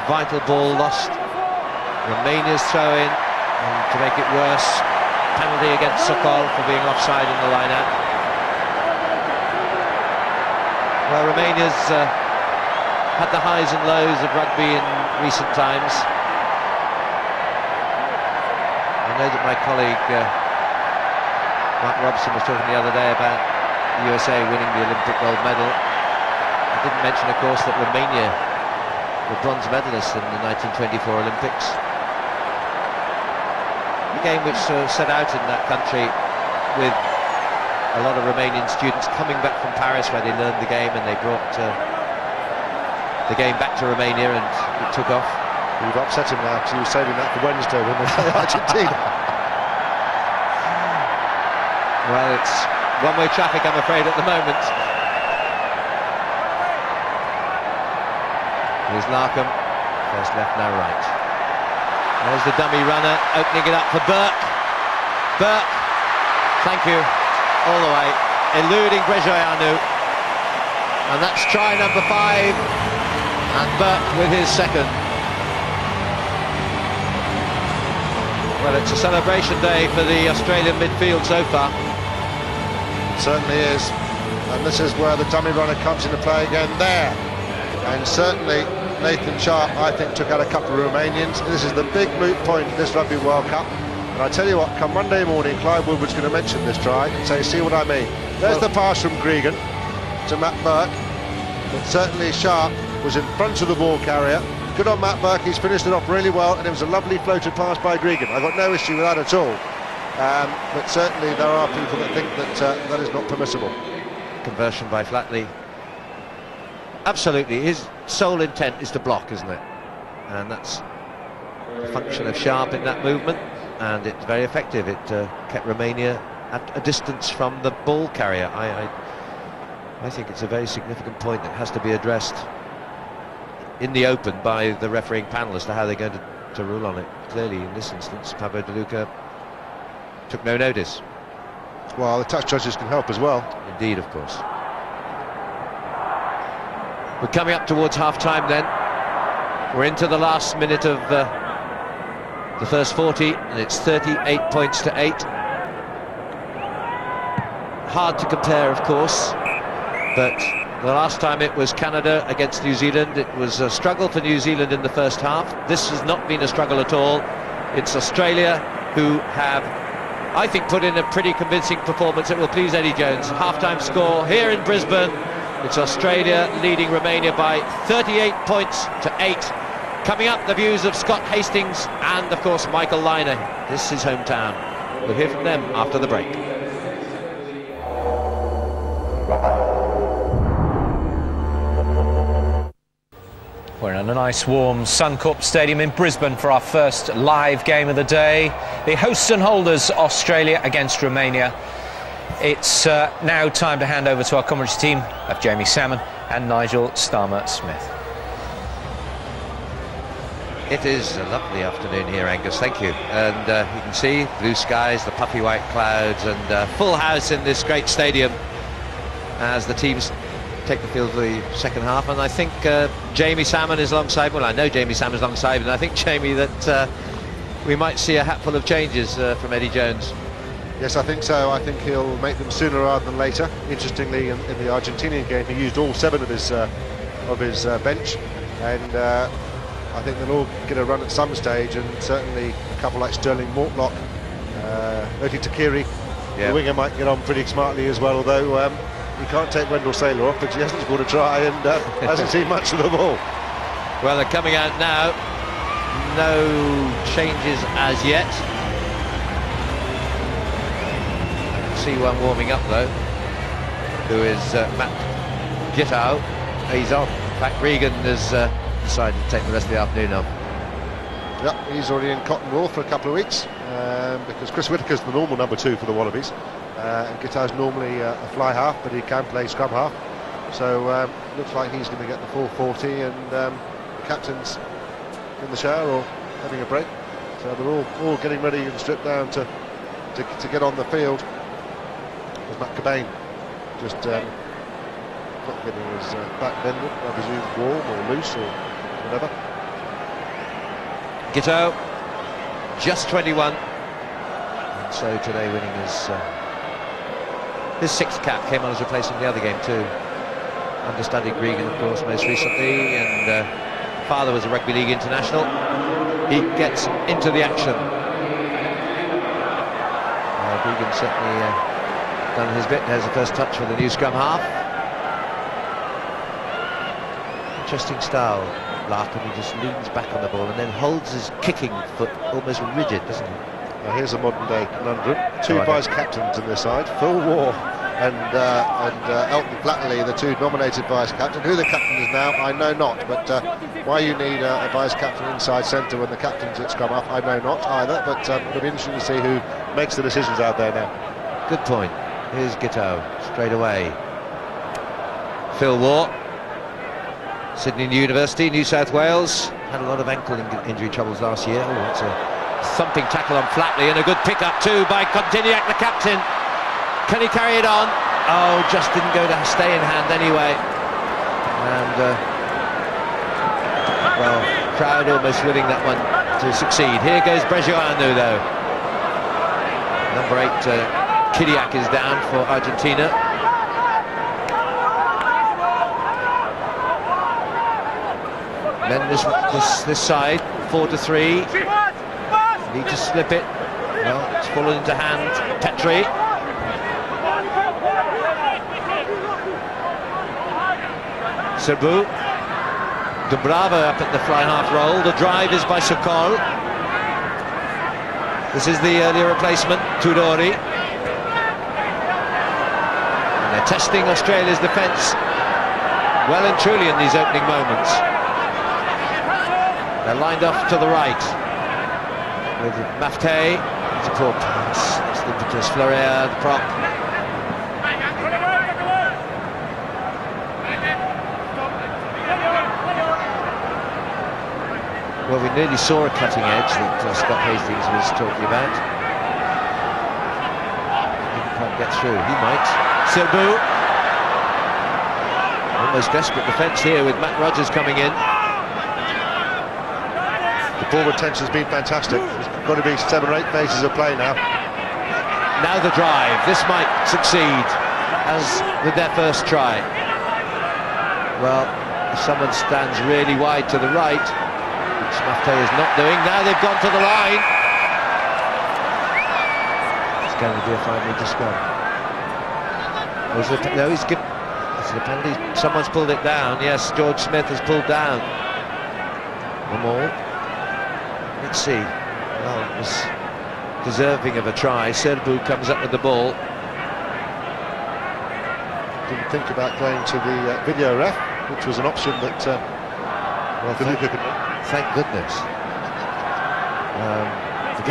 Vital ball lost. Romania's throw in, and to make it worse, penalty against Sokol for being offside in the line-out. Well, Romania's had the highs and lows of rugby in recent times. I know that my colleague Mark Robson was talking the other day about the USA winning the Olympic gold medal. I didn't mention, of course, that Romania were bronze medalists in the 1924 Olympics. A game which set out in that country with a lot of Romanian students coming back from Paris, where they learned the game, and they brought the game back to Romania, and it took off. We've upset him now, because he was saving that for Wednesday when they play Argentina. Well, it's one-way traffic, I'm afraid, at the moment. Here's Larkham, first left, now right. There's the dummy runner, opening it up for Burke. Burke, thank you, all the way, eluding Brejoianu. And that's try number 5, and Burke with his second. Well, it's a celebration day for the Australian midfield so far. It certainly is, and this is where the dummy runner comes into play again there. And certainly Nathan Sharp, I think, took out a couple of Romanians. This is the big moot point of this Rugby World Cup. And I tell you what, come Monday morning, Clive Woodward's going to mention this try and say, see what I mean. There's the pass from Gregan to Matt Burke. But certainly Sharp was in front of the ball carrier. Good on Matt Burke, he's finished it off really well, and it was a lovely floated pass by Gregan. I've got no issue with that at all. But certainly there are people that think that that is not permissible. Conversion by Flatley. Absolutely, his sole intent is to block, isn't it? And that's the function of Sharp in that movement, and it's very effective. It kept Romania at a distance from the ball carrier. I think it's a very significant point that has to be addressed in the open by the refereeing panel as to how they're going to rule on it. Clearly, in this instance, Pablo De Luca took no notice. Well, the touch judges can help as well. Indeed, of course. We're coming up towards half-time then. We're into the last minute of the first 40, and it's 38 points to 8. Hard to compare, of course, but the last time it was Canada against New Zealand, it was a struggle for New Zealand in the first half. This has not been a struggle at all. It's Australia who have, I think, put in a pretty convincing performance. It will please Eddie Jones. Half-time score here in Brisbane. It's Australia leading Romania by 38 points to 8. Coming up, the views of Scott Hastings and, of course, Michael Lynagh. This is hometown. We'll hear from them after the break. We're in a nice warm Suncorp Stadium in Brisbane for our first live game of the day. The hosts and holders, Australia against Romania. It's now time to hand over to our commentary team of Jamie Salmon and Nigel Starmer-Smith. It is a lovely afternoon here, Angus, thank you. And you can see blue skies, the puffy white clouds, and full house in this great stadium as the teams take the field for the second half. And I think Jamie Salmon is alongside, well, I know Jamie Salmon's alongside, and I think, Jamie, that we might see a hatful of changes from Eddie Jones. Yes, I think so. I think he'll make them sooner rather than later. Interestingly, in the Argentinian game, he used all 7 of his bench, and I think they'll all get a run at some stage, and certainly a couple like Sterling Mortlock, Oti Takiri, the winger might get on pretty smartly as well, although you can't take Wendell Saylor off because he hasn't scored a try and hasn't seen much of the ball. Well, they're coming out now. No changes as yet. See one warming up though, who is Matt Gittow. He's on. In fact, Regan has decided to take the rest of the afternoon off. Yep, he's already in cotton wool for a couple of weeks because Chris Whitaker's the normal number 2 for the Wallabies. And Gittow's normally a fly half, but he can play scrum half. So looks like he's going to get the full 40, and the captain's in the shower or having a break. So they're all getting ready and stripped down to get on the field. There's Matt Cobain just not getting his back bended, I presume warm or loose or whatever. Gittow, just 21, and so today winning his 6th cap. Came on as replacement the other game too. Understudy Gregan, of course, most recently, and father was a Rugby League international. He gets into the action. Gregan certainly done his bit. There's the first touch for the new scrum half. Interesting style, Larkin. He just leans back on the ball and then holds his kicking foot almost rigid, doesn't he? Now here's a modern day conundrum. 2 vice captains in this side, Phil Waugh and Elton Flatterley, the 2 nominated vice captain. Who the captain is now, I know not, but why you need a vice captain inside centre when the captain's at scrum half, I know not either, but it'll be interesting to see who makes the decisions out there now. Good point. Here's Gittow straight away. Phil Waugh, Sydney University, New South Wales, had a lot of ankle injury troubles last year. Oh, that's a thumping tackle on Flatley, and a good pick-up too by Kontiniak, the captain. Can he carry it on? Oh, just didn't go to stay in hand anyway. And, well, crowd almost willing that one to succeed. Here goes Brejoanu, though. Number 8, Kidiak is down for Argentina. Then this side, 4-3. Need to slip it. Well, it's fallen into hand. Petri. Serbu. Dubrava up at the fly half roll. The drive is by Sokol. This is the earlier replacement, Tudori. And they're testing Australia's defence well and truly in these opening moments. They're lined off to the right with Mafte. It's a poor pass. It's the impetus. Florea, the prop. Well, we nearly saw a cutting edge that Scott Hastings was talking about. Didn't quite get through. He might. Serbu. Almost desperate defence here with Matt Rogers coming in. The ball retention's been fantastic. There's got to be 7 or 8 phases of play now. Now the drive. This might succeed, as with their first try. Well, if someone stands really wide to the right, which Mafte is not doing, now they've gone to the line. It's going to be a 5-metre scrum. No, he's given. It's a penalty. Someone's pulled it down. Yes, George Smith has pulled down. One more. Let's see. Well, it was deserving of a try. Serbu comes up with the ball. Didn't think about going to the video ref, which was an option that well, thank goodness. The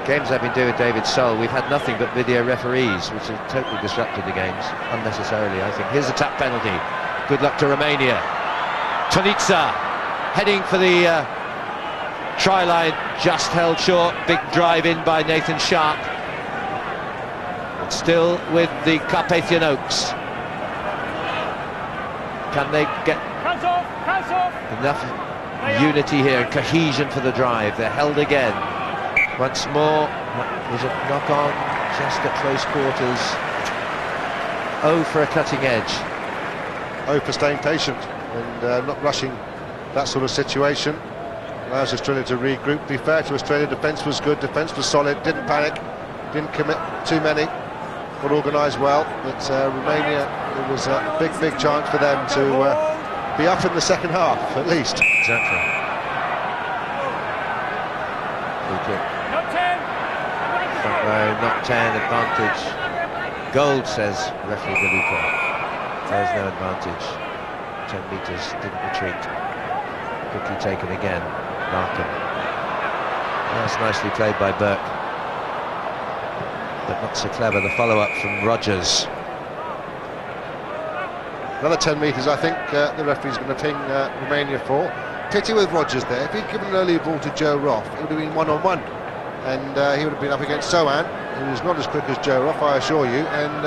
games I've been doing with David Soul, we've had nothing but video referees, which have totally disrupted the games unnecessarily, I think. Here's a tap penalty. Good luck to Romania. Tonitsa heading for the Try line just held short. Big drive in by Nathan Sharp. But still with the Carpathian Oaks. Can they get enough unity here and cohesion for the drive? They're held again. Once more, was a knock-on just at close quarters. Oh, for a cutting edge. Oh, for staying patient and not rushing that sort of situation. Allows Australia to regroup. To be fair to Australia, defence was good, defence was solid, didn't panic, didn't commit too many, but organised well. But Romania, it was a big chance for them to be up in the second half, at least. Exactly. Front row, not 10, advantage. Gold, says referee De Luca. There's no advantage. 10 metres, didn't retreat. Quickly taken again. Larkham. That's nicely played by Burke. But not so clever, the follow-up from Rogers. Another 10 metres, I think the referee's going to ping Romania for. Pity with Rogers there. If he'd given an early ball to Joe Roth, it would have been one-on-one. And he would have been up against Sohan, who is not as quick as Joe Roth, I assure you. And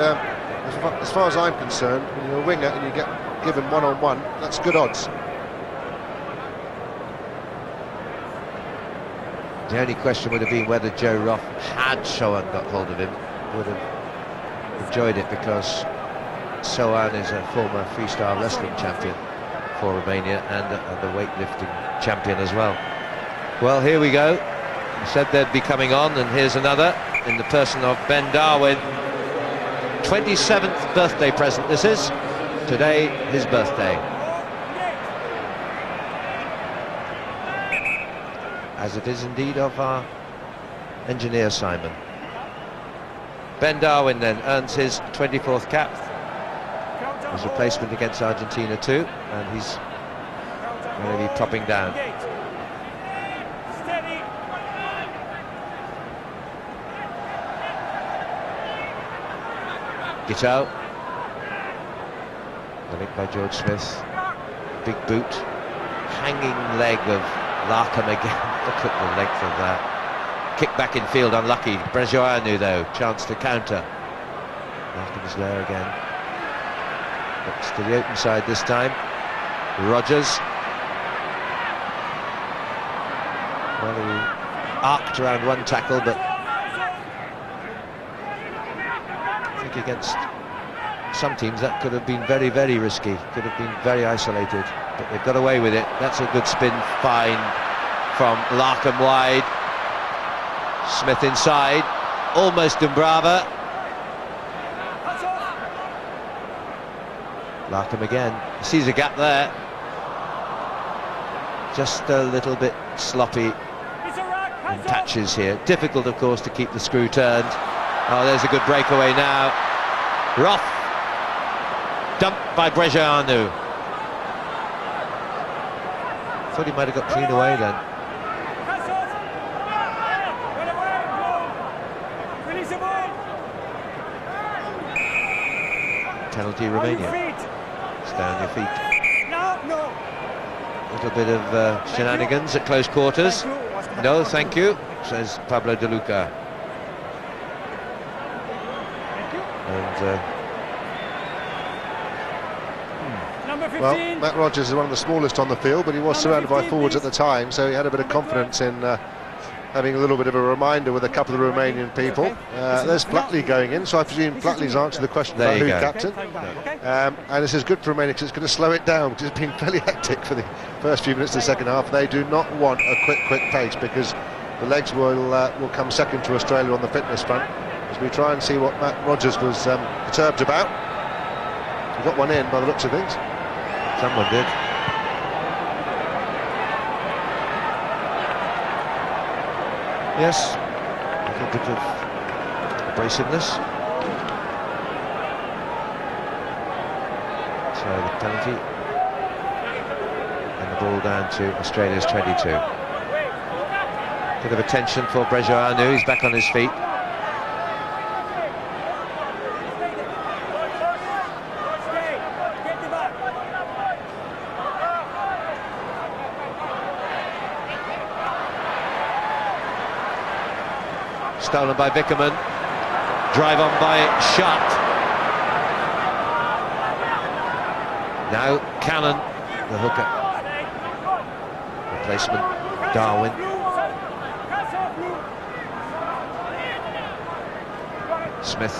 as far as I'm concerned, when you're a winger and you get given one-on-one, that's good odds. The only question would have been whether Joe Roth, had Sohan got hold of him, would have enjoyed it, because Sohan is a former freestyle wrestling champion for Romania and the weightlifting champion as well. Well, here we go. I said they'd be coming on, and here's another in the person of Ben Darwin. 27th birthday present this is. Today, his birthday. As it is indeed of our engineer Simon. Ben Darwin then earns his 24th cap. His replacement against Argentina too, and he's going to be propping down. Giteau. The link by George Smith. Big boot. Hanging leg of Larkham again. Look at the length of that. Kick back in field, unlucky. Brejoanu though, chance to counter. Larkham is there again. Looks to the open side this time. Rogers. Well, he arced around one tackle, but I think against some teams that could have been very, very risky. Could have been very isolated, but they've got away with it. That's a good spin, fine from Larkham wide. Smith inside, almost Dumbrava. Larkham again, sees a gap there. Just a little bit sloppy in patches here. Difficult, of course, to keep the screw turned. Oh, there's a good breakaway now. Roth, dumped by Brejoanu. Thought he might have got clean away then. Penalty Romania. Stay on your feet. A little bit of shenanigans at close quarters. No, thank you, says Pablo De Luca. And well, Matt Rogers is one of the smallest on the field, but he was surrounded by forwards at the time, so he had a bit of confidence in having a little bit of a reminder with a couple of Romanian people. There's Plutley going in, so I presume Plutley's answered the question about who's captain. And this is good for Romania because it's going to slow it down, because it's been fairly hectic for the first few minutes of the second half. They do not want a quick pace, because the legs will come second to Australia on the fitness front, as we try and see what Matt Rogers was perturbed about. He got one in by the looks of things. someone did. Yes, a little bit of abrasiveness. So the penalty, and the ball down to Australia's 22. Bit of attention for Brejoanu, he's back on his feet. stolen by Vickerman. Drive on by Schacht. Now Cannon, the hooker. Replacement Darwin. Smith.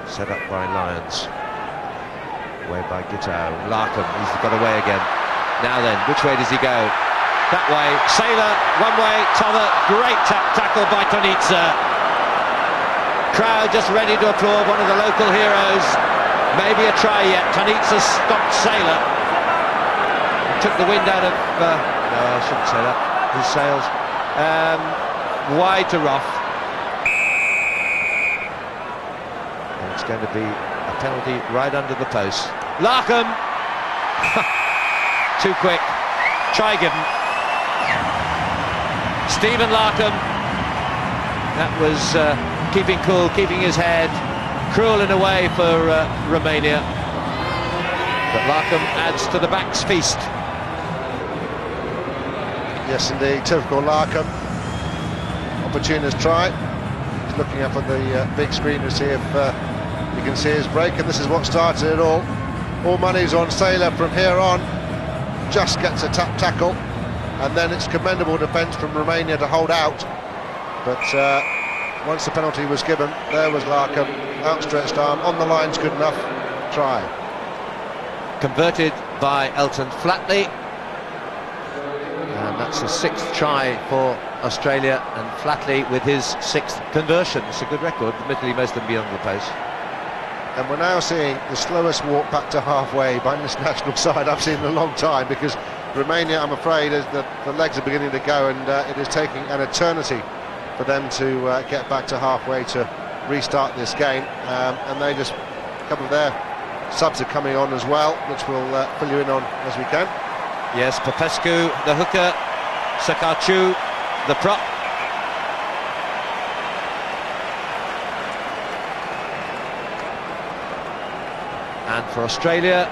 Set up by Lyons. Away by Guitao. Larkham, he's got away again. Now then, which way does he go? That way. Sailor, one way, t'other. Great tackle by Tonitza. Crowd just ready to applaud one of the local heroes. Maybe a try yet. Tonitza stopped Sailor. Took the wind out of... no, I shouldn't say that. His sails. Wide to Rough. And it's going to be a penalty right under the post. Larkham! Too quick. Try given. Stephen Larkham. That was keeping cool, keeping his head. Cruel in a way for Romania. But Larkham adds to the back's feast. Yes, indeed. Typical Larkham. Opportunist try. He's looking up at the big screen to see if you can see his break, and this is what started it all. All money's on Sailor from here on. Just gets a tackle, and then it's commendable defence from Romania to hold out. But once the penalty was given, there was Larkham, outstretched arm, on the line's good enough, try. Converted by Elton Flatley. And that's the 6th try for Australia, and Flatley with his 6th conversion. It's a good record, admittedly most of them beyond the post. And we're now seeing the slowest walk back to halfway by this national side I've seen in a long time, because Romania, I'm afraid, is the legs are beginning to go, and it is taking an eternity for them to get back to halfway to restart this game. And they just, a couple of their subs are coming on as well, which we'll fill you in on as we can. Yes, Popescu, the hooker, Sakarchu, the prop. And for Australia,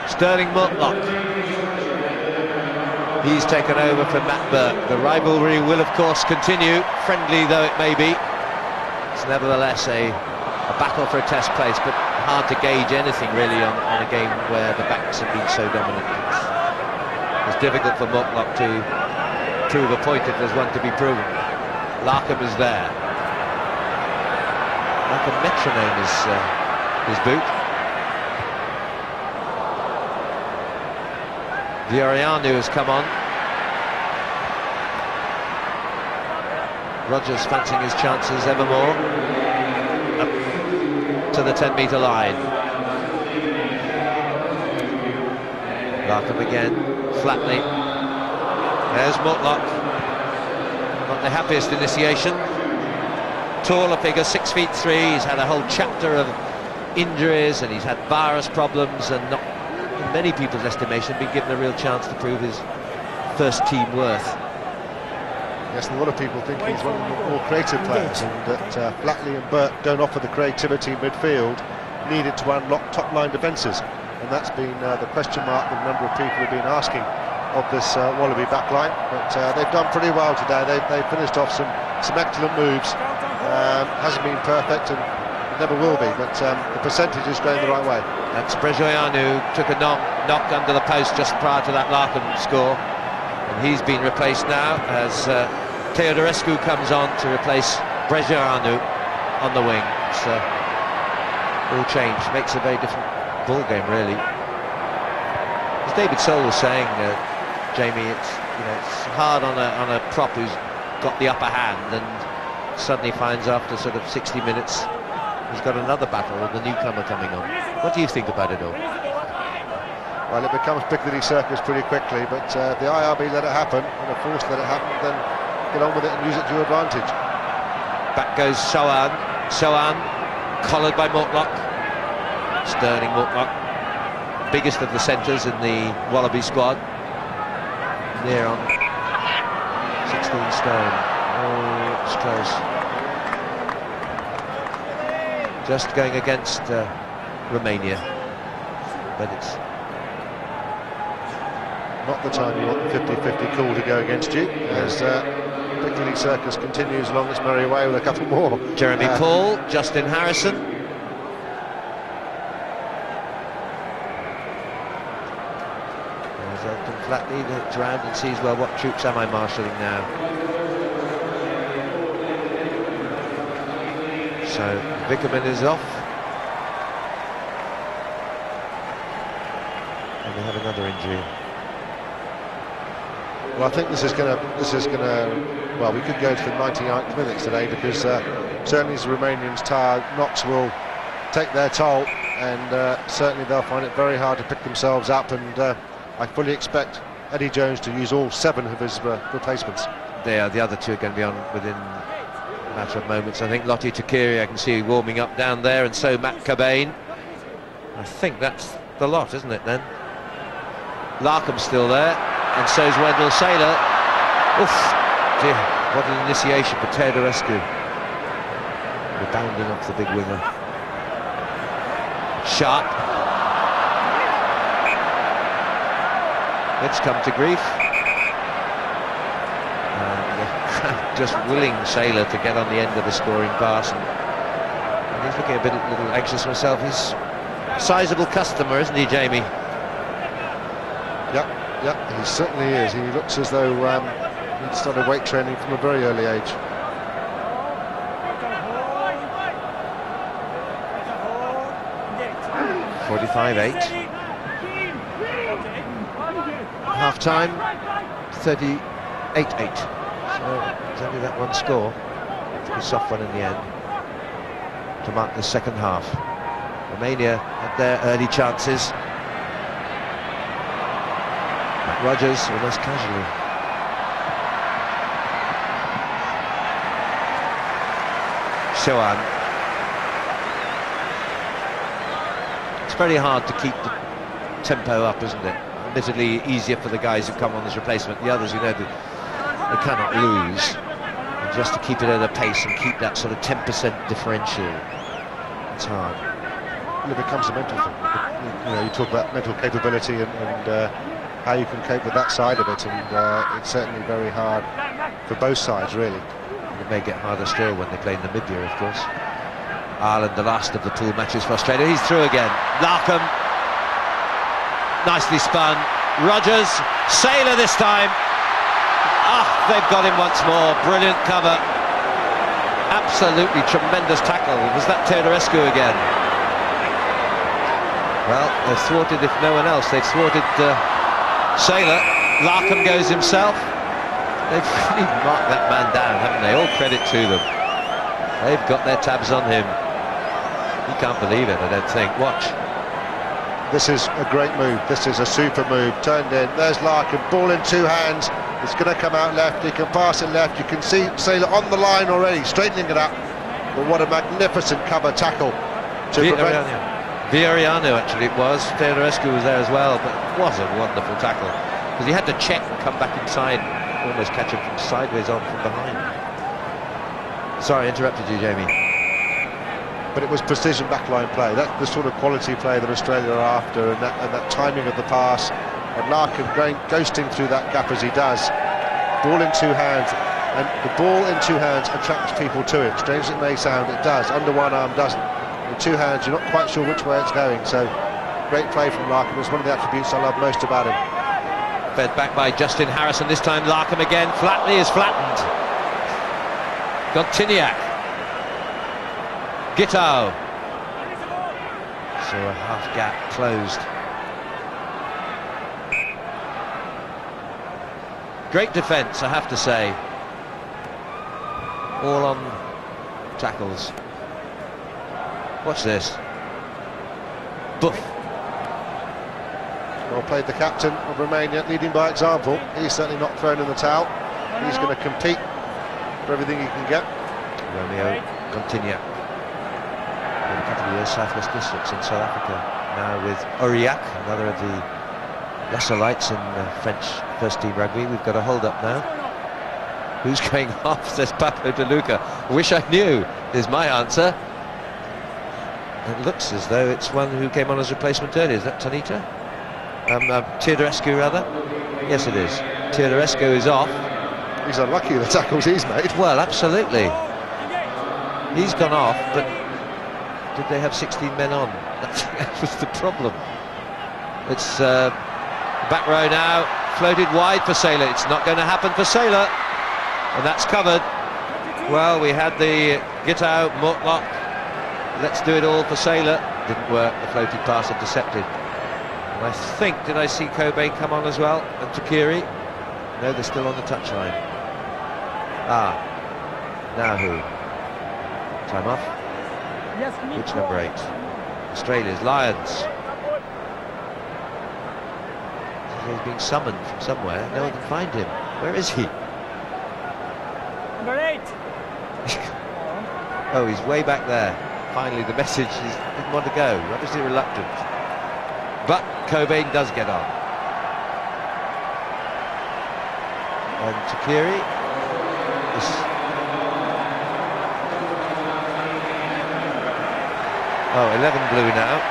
Sterling Mortlock. He's taken over from Matt Burke. The rivalry will, of course, continue, friendly though it may be. It's nevertheless a battle for a test place, but hard to gauge anything really on a game where the backs have been so dominant. It's difficult for Mortlock to prove a point if there's one to be proven. Larkham is there. Like a metronome is his boot. Viorianu has come on. Rogers fancying his chances ever more. Up to the 10-metre line. Larkham again. Flatley. There's Mortlock. Not the happiest initiation. Taller figure, 6'3". He's had a whole chapter of injuries, and he's had virus problems, and not, in many people's estimation, been given a real chance to prove his first-team worth. Yes, and a lot of people think he's one of the more creative players, and that Flatley and Burke don't offer the creativity in midfield needed to unlock top-line defences. And that's been the question mark that a number of people have been asking of this Wallaby backline. But they've done pretty well today. They've finished off some excellent moves. Hasn't been perfect, and never will be, but the percentage is going the right way. That's Brejoianu, took a knock under the post just prior to that Larkham score, and he's been replaced now as Teodorescu comes on to replace Brejoianu on the wing. It's all change, makes a very different ball game really. As David Soul was saying, Jamie, it's hard on a prop who's got the upper hand and suddenly finds after sort of 60 minutes he's got another battle with the newcomer coming on. What do you think about it all? Well, it becomes Piccadilly Circus pretty quickly, but the IRB let it happen, and of course let it happen, then get on with it and use it to your advantage. Back goes Sohan. Sohan collared by Mortlock. Sterling Mortlock, biggest of the centres in the Wallaby squad. Near on 16 stone. Oh, it's close. Just going against Romania, but it's not the time you want the 50-50 call to go against you, as Piccadilly Circus continues along its merry way with a couple more. Jeremy Paul, Justin Harrison. There's Elton Flatley, looks around and sees, well, what troops am I marshalling now? So Vickerman is off. And we have another injury. Well, I think this is going to. Well, we could go to the 99th minutes today, because certainly as the Romanians tire, knocks will take their toll, and certainly they'll find it very hard to pick themselves up. And I fully expect Eddie Jones to use all 7 of his replacements. The other 2 are going to be on within a matter of moments. I think Lottie Takiri, I can see warming up down there, and so Matt Cobain. I think that's the lot, isn't it then? Larkham's still there, and so's Wendell Saylor. Oof, dear, what an initiation for Teodorescu. Rebounding off the big winger. Sharp. It's come to grief. And just willing Saylor to get on the end of the scoring pass. And he's looking a little anxious himself. He's a sizable customer, isn't he, Jamie? Yep, he certainly is. He looks as though he'd started weight training from a very early age. .45.8. Half time, 38.8. So it's only that one score. A soft one in the end to mark the second half. Romania had their early chances. Rogers almost casually. Shoan. It's very hard to keep the tempo up, isn't it? Admittedly easier for the guys who come on as replacement. The others, you know, they cannot lose. And just to keep it at a pace and keep that sort of 10% differential, it's hard. Well, it becomes a mental thing. You know, you talk about mental capability and how you can cope with that side of it, and it's certainly very hard for both sides, really. It may get harder still when they play in Namibia, of course. Ireland, the last of the pool matches for Australia. He's through again. Larkham, nicely spun. Rogers, Saylor this time. Ah, they've got him once more. Brilliant cover. Absolutely tremendous tackle. Was that Teodorescu again? Well, they've thwarted, if no one else, they've thwarted Saylor. Larkham goes himself. They've really marked that man down, haven't they? All credit to them. They've got their tabs on him. He can't believe it, I don't think. Watch. This is a great move. This is a super move. Turned in. There's Larkham. Ball in 2 hands. It's going to come out left. He can pass it left. You can see Saylor on the line already, straightening it up. But what a magnificent cover tackle to prevent. Vioriano, actually, it was. Teodorescu was there as well, but it was a wonderful tackle, because he had to check and come back inside, almost catch him from sideways on from behind. Sorry, I interrupted you, Jamie. But it was precision backline play. That's the sort of quality play that Australia are after, and that timing of the pass, and Larkham ghosting through that gap as he does. Ball in 2 hands, and the ball in 2 hands attracts people to it. Strange as it may sound, it does. Under one arm doesn't. In 2 hands, you're not quite sure which way it's going. So, great play from Larkham. It's one of the attributes I love most about him. Fed back by Justin Harrison. This time Larkham again. Flatley is flattened. Gontiniak. Gitto. So a half gap closed. Great defence, I have to say. All on tackles. Watch this. Boof. Well played, the captain of Romania, leading by example. He's certainly not thrown in the towel. He's going to compete for everything he can get. Romeo Gontiniak. In a couple of years, Southwest Districts in South Africa. Now with Aurillac, another of the lesser lights in French first team rugby. We've got a hold up now. Who's going off, says Papo De Luca. Wish I knew, is my answer. It looks as though it's one who came on as replacement earlier. Is that Tanita? Teodorescu rather. Yes, it is. Teodorescu is off. He's unlucky with the tackles he's made. Well, absolutely. He's gone off, but did they have 16 men on? That was the problem. It's back row now, floated wide for Saylor. It's not going to happen for Saylor, and that's covered. Well, we had the Gitau, Mortlock. Let's do it all for Saylor. Didn't work. The floated pass intercepted. And I think, did I see Cobain come on as well? And Takiri? No, they're still on the touchline. Ah, now who? Time off. Which number 8? Australia's Lions. He's being summoned from somewhere. No one can find him. Where is he? Number 8. Oh, he's way back there. Finally, the message is didn't want to go. Obviously reluctant. But Cobain does get on. And Takiri is... Oh, 11 blue now.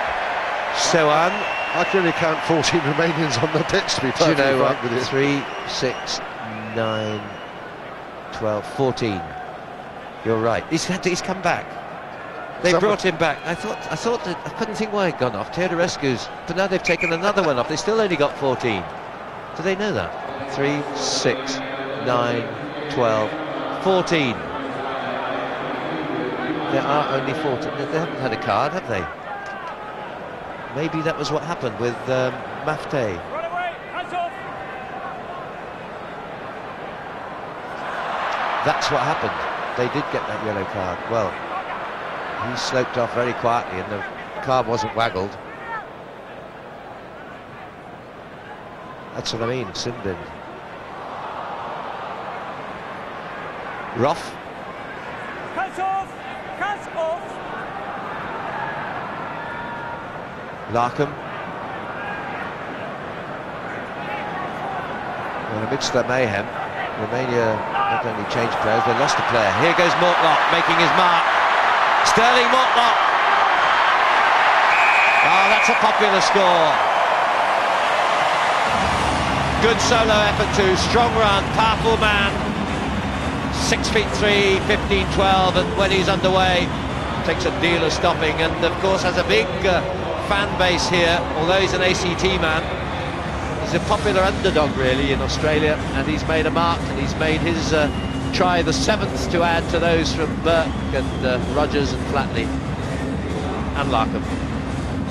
Sewan. I can only count 14 Romanians on the pitch, to be Do you perfectly know frank what? with you. 3, 6, 9, 12, 14. You're right. He's come back. They brought him back. I thought that I couldn't think why he'd gone off. Teodorescu's, but now they've taken another one off. They still only got 14. Do they know that? 3, 6, 9, 12, 14. There are only 14. They haven't had a card, have they? Maybe that was what happened with Mafte. That's what happened. They did get that yellow card. Well, he sloped off very quietly and the card wasn't waggled. That's what I mean, Sinbin. Rough. Cuts off! Cuts off! Larkham. Well, amidst the mayhem, Romania not only changed players, they lost a player. Here goes Mortlock making his mark. Sterling Mortlock. Oh, that's a popular score. Good solo effort too, strong run, powerful man. 6'3", 15-12, and when he's underway, takes a deal of stopping, and of course has a big fan base here. Although he's an ACT man, he's a popular underdog really in Australia, and he's made a mark, and he's made his try the 7th to add to those from Burke and Rogers and Flatley and Larkham.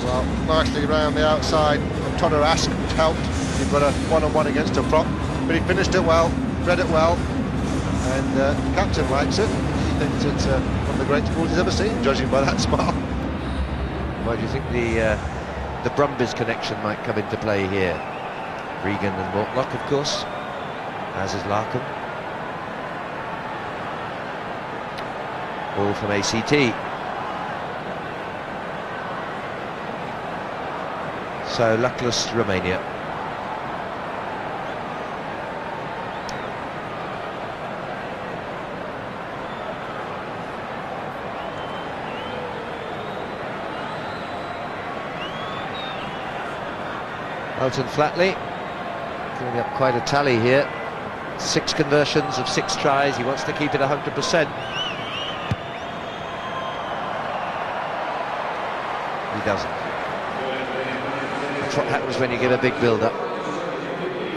Well, nicely round the outside from Todorask, which helped. You've got a one-on-one against a prop, but he finished it well, read it well, and the captain likes it. He thinks it's one of the greatest balls he's ever seen, judging by that smile. Why do you think the Brumbies connection might come into play here? Regan and Mortlock, of course, as is Larkham. All from ACT. So luckless Romania. Elton Flatley filling up quite a tally here. 6 conversions of 6 tries. He wants to keep it 100%. He doesn't. That's what happens when you get a big build-up.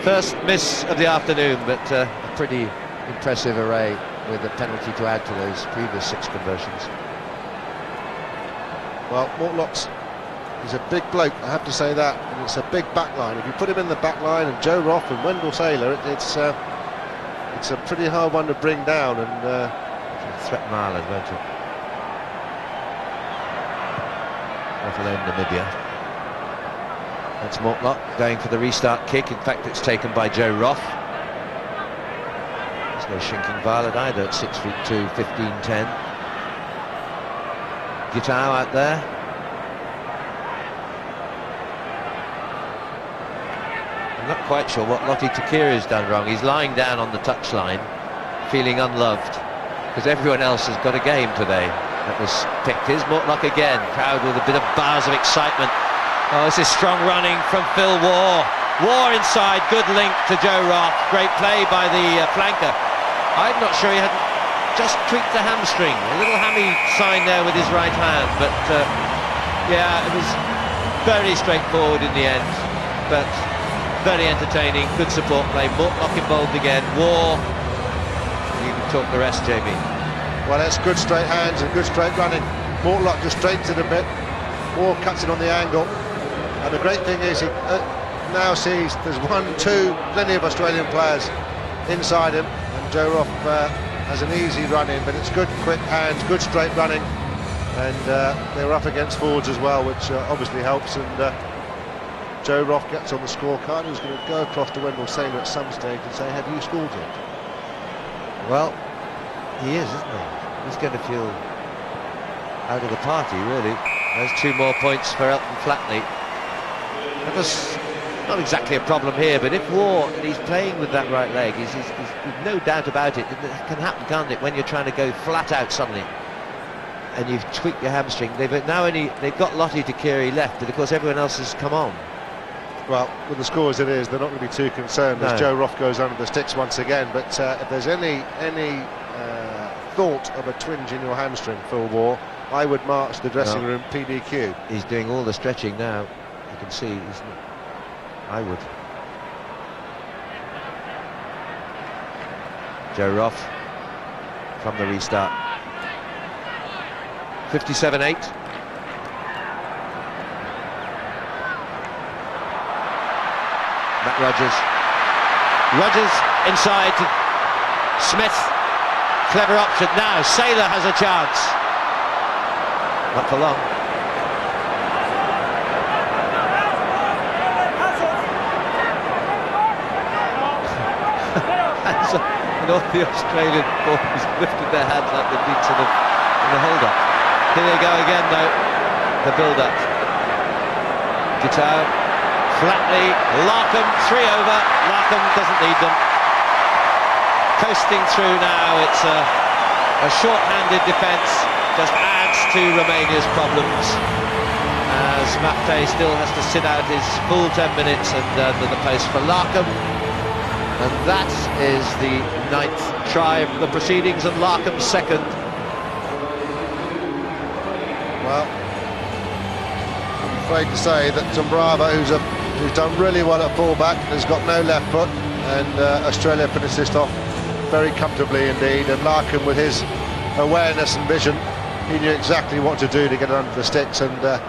First miss of the afternoon, but a pretty impressive array with a penalty to add to those previous 6 conversions. Well, Mortlock's, he's a big bloke, I have to say that, and it's a big back line. If you put him in the back line, and Joe Roth and Wendell Saylor, it's a pretty hard one to bring down, and threaten Ireland, won't it? Let alone Namibia. That's Mortlock going for the restart kick. In fact, it's taken by Joe Roth. There's no shrinking violet either at 6'2", 15'10". Gitau out there. I'm not quite sure what Lottie Takiri's done wrong. He's lying down on the touchline, feeling unloved, because everyone else has got a game today. That was picked. Here's Mortlock again, crowd with a bit of bars of excitement. Oh, this is strong running from Phil Waugh. Waugh inside, good link to Joe Roth. Great play by the flanker. I'm not sure he hadn't just tweaked the hamstring. A little hammy sign there with his right hand, but yeah, it was very straightforward in the end, but very entertaining. Good support play. Mortlock involved again. Waugh. You can talk the rest, Jamie. Well, that's good straight hands and good straight running. Mortlock just straightens it a bit. Waugh cuts it on the angle. And the great thing is he now sees there's 1, 2, plenty of Australian players inside him, and Joe Roth has an easy run in, but it's good quick hands, good straight running, and they were up against forwards as well, which obviously helps. And Joe Roth gets on the scorecard. He's going to go across to Wendell Saylor at some stage and say, have you scored yet? Well, he is, isn't he? He's going to feel out of the party, really. There's 2 more points for Elton Flatley. That was not exactly a problem here, but if Waugh, and he's playing with that right leg, he's no doubt about it. It can happen, can't it, when you're trying to go flat out suddenly and you've tweaked your hamstring. They've got Lottie Takiri left, but of course everyone else has come on. Well, with the score as it is, they're not going to be too concerned as Joe Roth goes under the sticks once again. But if there's any thought of a twinge in your hamstring, Phil Waugh, I would march to the dressing room PDQ. He's doing all the stretching now. You can see, I would. Joe Roth from the restart. 57-8. Matt Rogers. Rogers inside to Smith. Clever option now. Saylor has a chance. Not for long. And all the Australian boys lifted their hands like they'd been sort of in the hold-up. Here they go again, though. The build-up. Guitar, Flatley, Larkham, 3 over. Larkham doesn't need them. Coasting through now. It's a short-handed defence. Just adds to Romania's problems. As Mapte still has to sit out his full 10 minutes and under the post for Larkham. And that is the 9th try of the proceedings, and Larkham's second. Well, I'm afraid to say that Tumbrava, who's done really well at fullback, has got no left foot, and Australia finished this off very comfortably indeed. And Larkham, with his awareness and vision, he knew exactly what to do to get it under the sticks. And the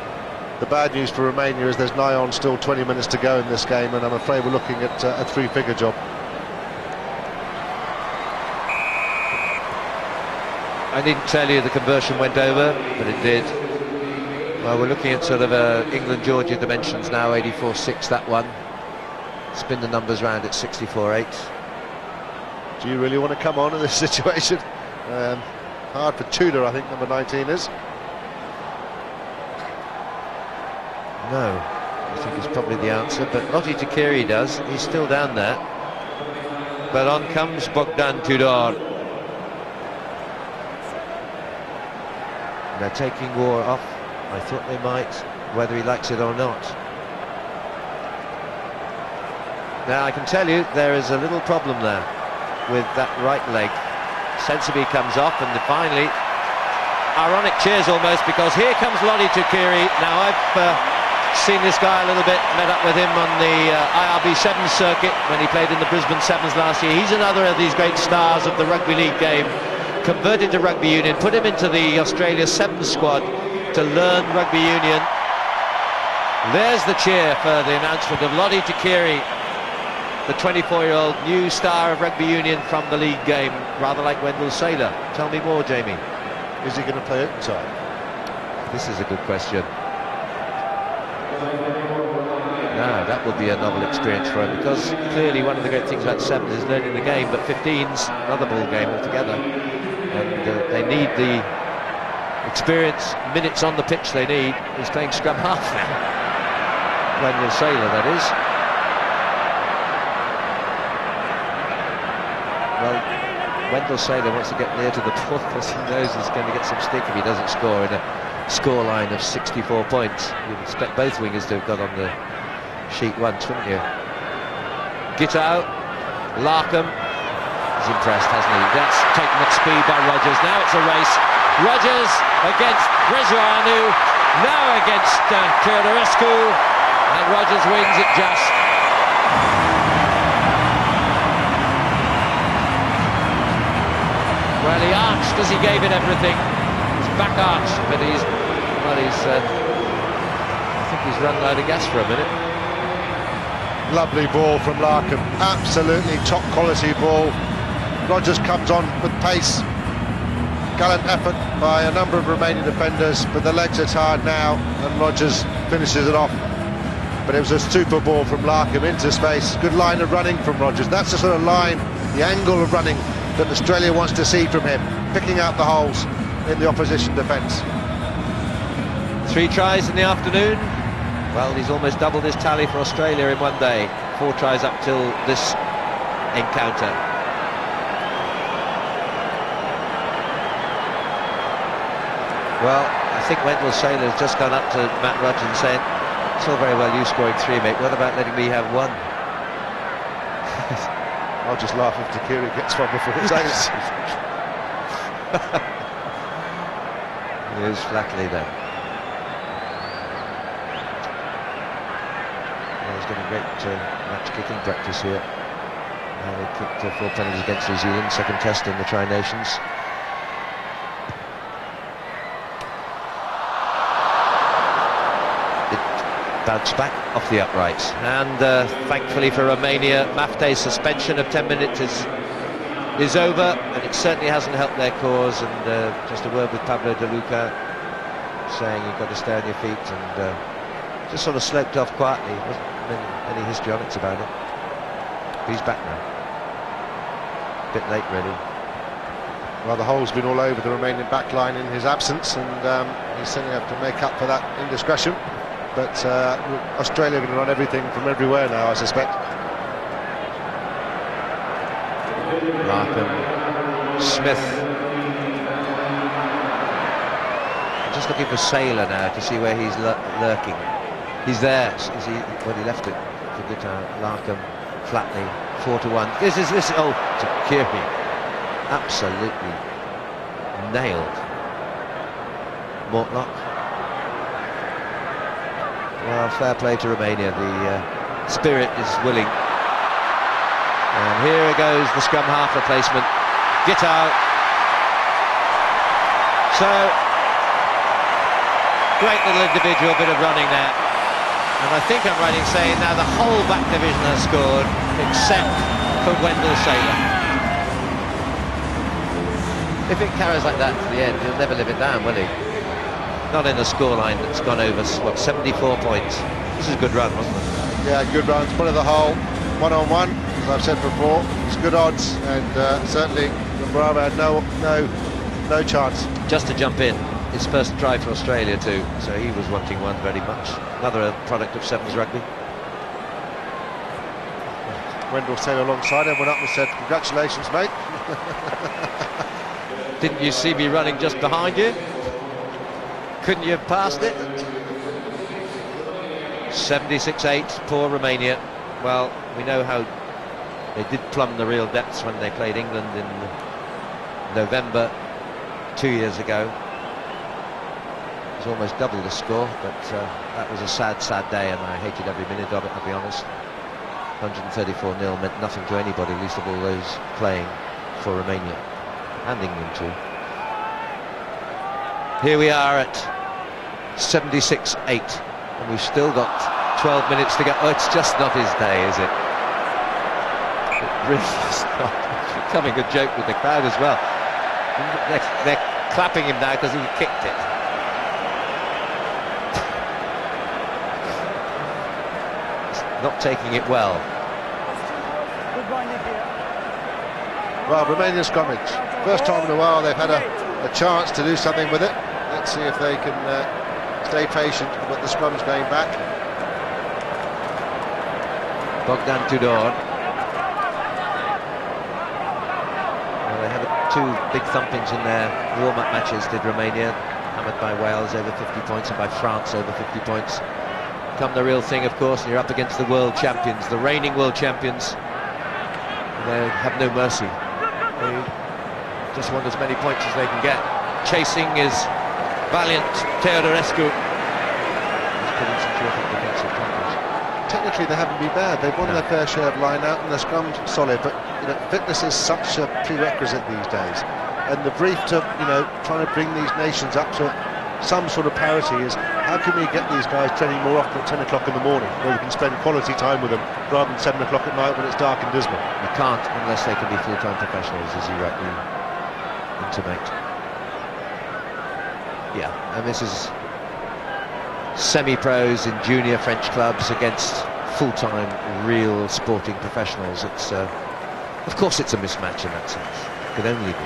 bad news for Romania is there's nigh on still 20 minutes to go in this game, and I'm afraid we're looking at a 3-figure job. I needn't tell you the conversion went over, but it did. Well, we're looking at sort of England-Georgia dimensions now. 84-6 that one. Spin the numbers round at 64-8. Do you really want to come on in this situation? Hard for Tudor, I think, number 19 is. No, I think it's probably the answer, but Lottie Takiri does. He's still down there. But on comes Bogdan Tudor. They're taking Waugh off. I thought they might, whether he likes it or not. Now I can tell you there is a little problem there with that right leg. Sensibly comes off, and finally, ironic cheers almost, because here comes Lottie Takiri. Now I've seen this guy a little bit, met up with him on the IRB Sevens circuit when he played in the Brisbane Sevens last year. He's another of these great stars of the rugby league game. Converted to rugby union, put him into the Australia Sevens squad to learn rugby union. There's the cheer for the announcement of Lottie Takiri, the 24-year-old new star of rugby union from the league game, rather like Wendell Saylor. Tell me more, Jamie. Is he going to play outside? This is a good question. No, that would be a novel experience for him, because clearly one of the great things about Sevens is learning the game, but 15's another ball game altogether. And they need the experience, minutes on the pitch they need. He's playing scrum half now. Wendell Saylor, that is. Well, Wendell Saylor wants to get near to the ball because he knows he's going to get some stick if he doesn't score in a scoreline of 64 points. You'd expect both wingers to have got on the sheet once, wouldn't you? Gitau, Larkham, he's impressed, hasn't he? That's taken at speed by Rogers. Now it's a race. Rogers against Brezoanu, now against Teodorescu, and Rogers wins it just. Well, he arched as he gave it everything. His back arched, but he's, well, I think he's run out of gas for a minute. Lovely ball from Larkham, absolutely top quality ball. Rogers comes on with pace. Gallant effort by a number of Romanian defenders, but the legs are tired now, and Rogers finishes it off. But it was a super ball from Larkham into space. Good line of running from Rogers. That's the sort of line, the angle of running that Australia wants to see from him, picking out the holes in the opposition defence. 3 tries in the afternoon. Well, he's almost doubled his tally for Australia in one day. 4 tries up till this encounter. Well, I think Wendell Saylor's just gone up to Matt Rudge and saying, "It's all very well you scoring 3, mate. What about letting me have 1?" I'll just laugh if Takiri gets one before Saylor. Here's Flatley then. He's getting great match kicking practice here. They kicked 4 penalties against New Zealand, second test in the Tri-Nations. It bounced back off the uprights, and thankfully for Romania, Mafte's suspension of 10 minutes is over, and it certainly hasn't helped their cause. And just a word with Pablo De Luca, saying you've got to stay on your feet, and just sort of sloped off quietly. Wasn't any histrionics about it. He's back now. Bit late, really. Well, the hole's been all over the Romanian backline in his absence, and he's certainly have to make up for that indiscretion. But Australia are going to run everything from everywhere now, I suspect. Larkham, Smith. I'm just looking for Saylor now to see where he's lurking. He's there. Is he? Well, he left it for Gitau. Larkham, Flatley, 4-1. This is oh, Takiri, absolutely nailed Mortlock. Well, fair play to Romania. The spirit is willing. And here goes the scrum half replacement, Gitau. So, great little individual bit of running there. And I think I'm right in saying now the whole back division has scored, except for Wendell Saylor. If it carries like that to the end, he'll never live it down, will he? Not in a scoreline that's gone over, what, 74 points. This is a good run, wasn't it? Yeah, good run. It's one of the hole, one-on-one, as I've said before. It's good odds, and certainly Bravo had no chance. Just to jump in. His first try for Australia too, so he was wanting one very much. Another product of Sevens rugby. Wendell Saylor alongside him, went up and said, "Congratulations, mate." Didn't you see me running just behind you? Couldn't you have passed it? 76-8, poor Romania. Well, we know how they did plumb the real depths when they played England in November 2 years ago. It was almost double the score, but that was a sad day, and I hated every minute of it, I'll be honest. 134-0 meant nothing to anybody, least of all those playing for Romania, and England too. Here we are at 76-8, and we've still got 12 minutes to go. Oh, it's just not his day, is it? It really is not. It's becoming a joke with the crowd as well. They're clapping him now because he kicked it. Not taking it well. Well, Romanian scrummage. First time in a while they've had a chance to do something with it. Let's see if they can stay patient with the scrums going back. Bogdan Tudor. Well, they had 2 big thumpings in their warm-up matches, did Romania. hammered by Wales over 50 points and by France over 50 points. Come the real thing, of course, and you're up against the world champions, the reigning world champions. They have no mercy. They just want as many points as they can get. Chasing is valiant Teodorescu. He's putting some terrific defensive tackles. Technically they haven't been bad. They've won their fair share of line out and their scrum's solid, but fitness is such a prerequisite these days. And the brief to trying to bring these nations up to some sort of parity is how can we get these guys training more often at 10 o'clock in the morning where we can spend quality time with them rather than 7 o'clock at night when it's dark and dismal. You can't unless they can be full-time professionals, as you rightly intimate. Yeah, and this is semi-pros in junior French clubs against full-time real sporting professionals. It's of course it's a mismatch in that sense. It could only be.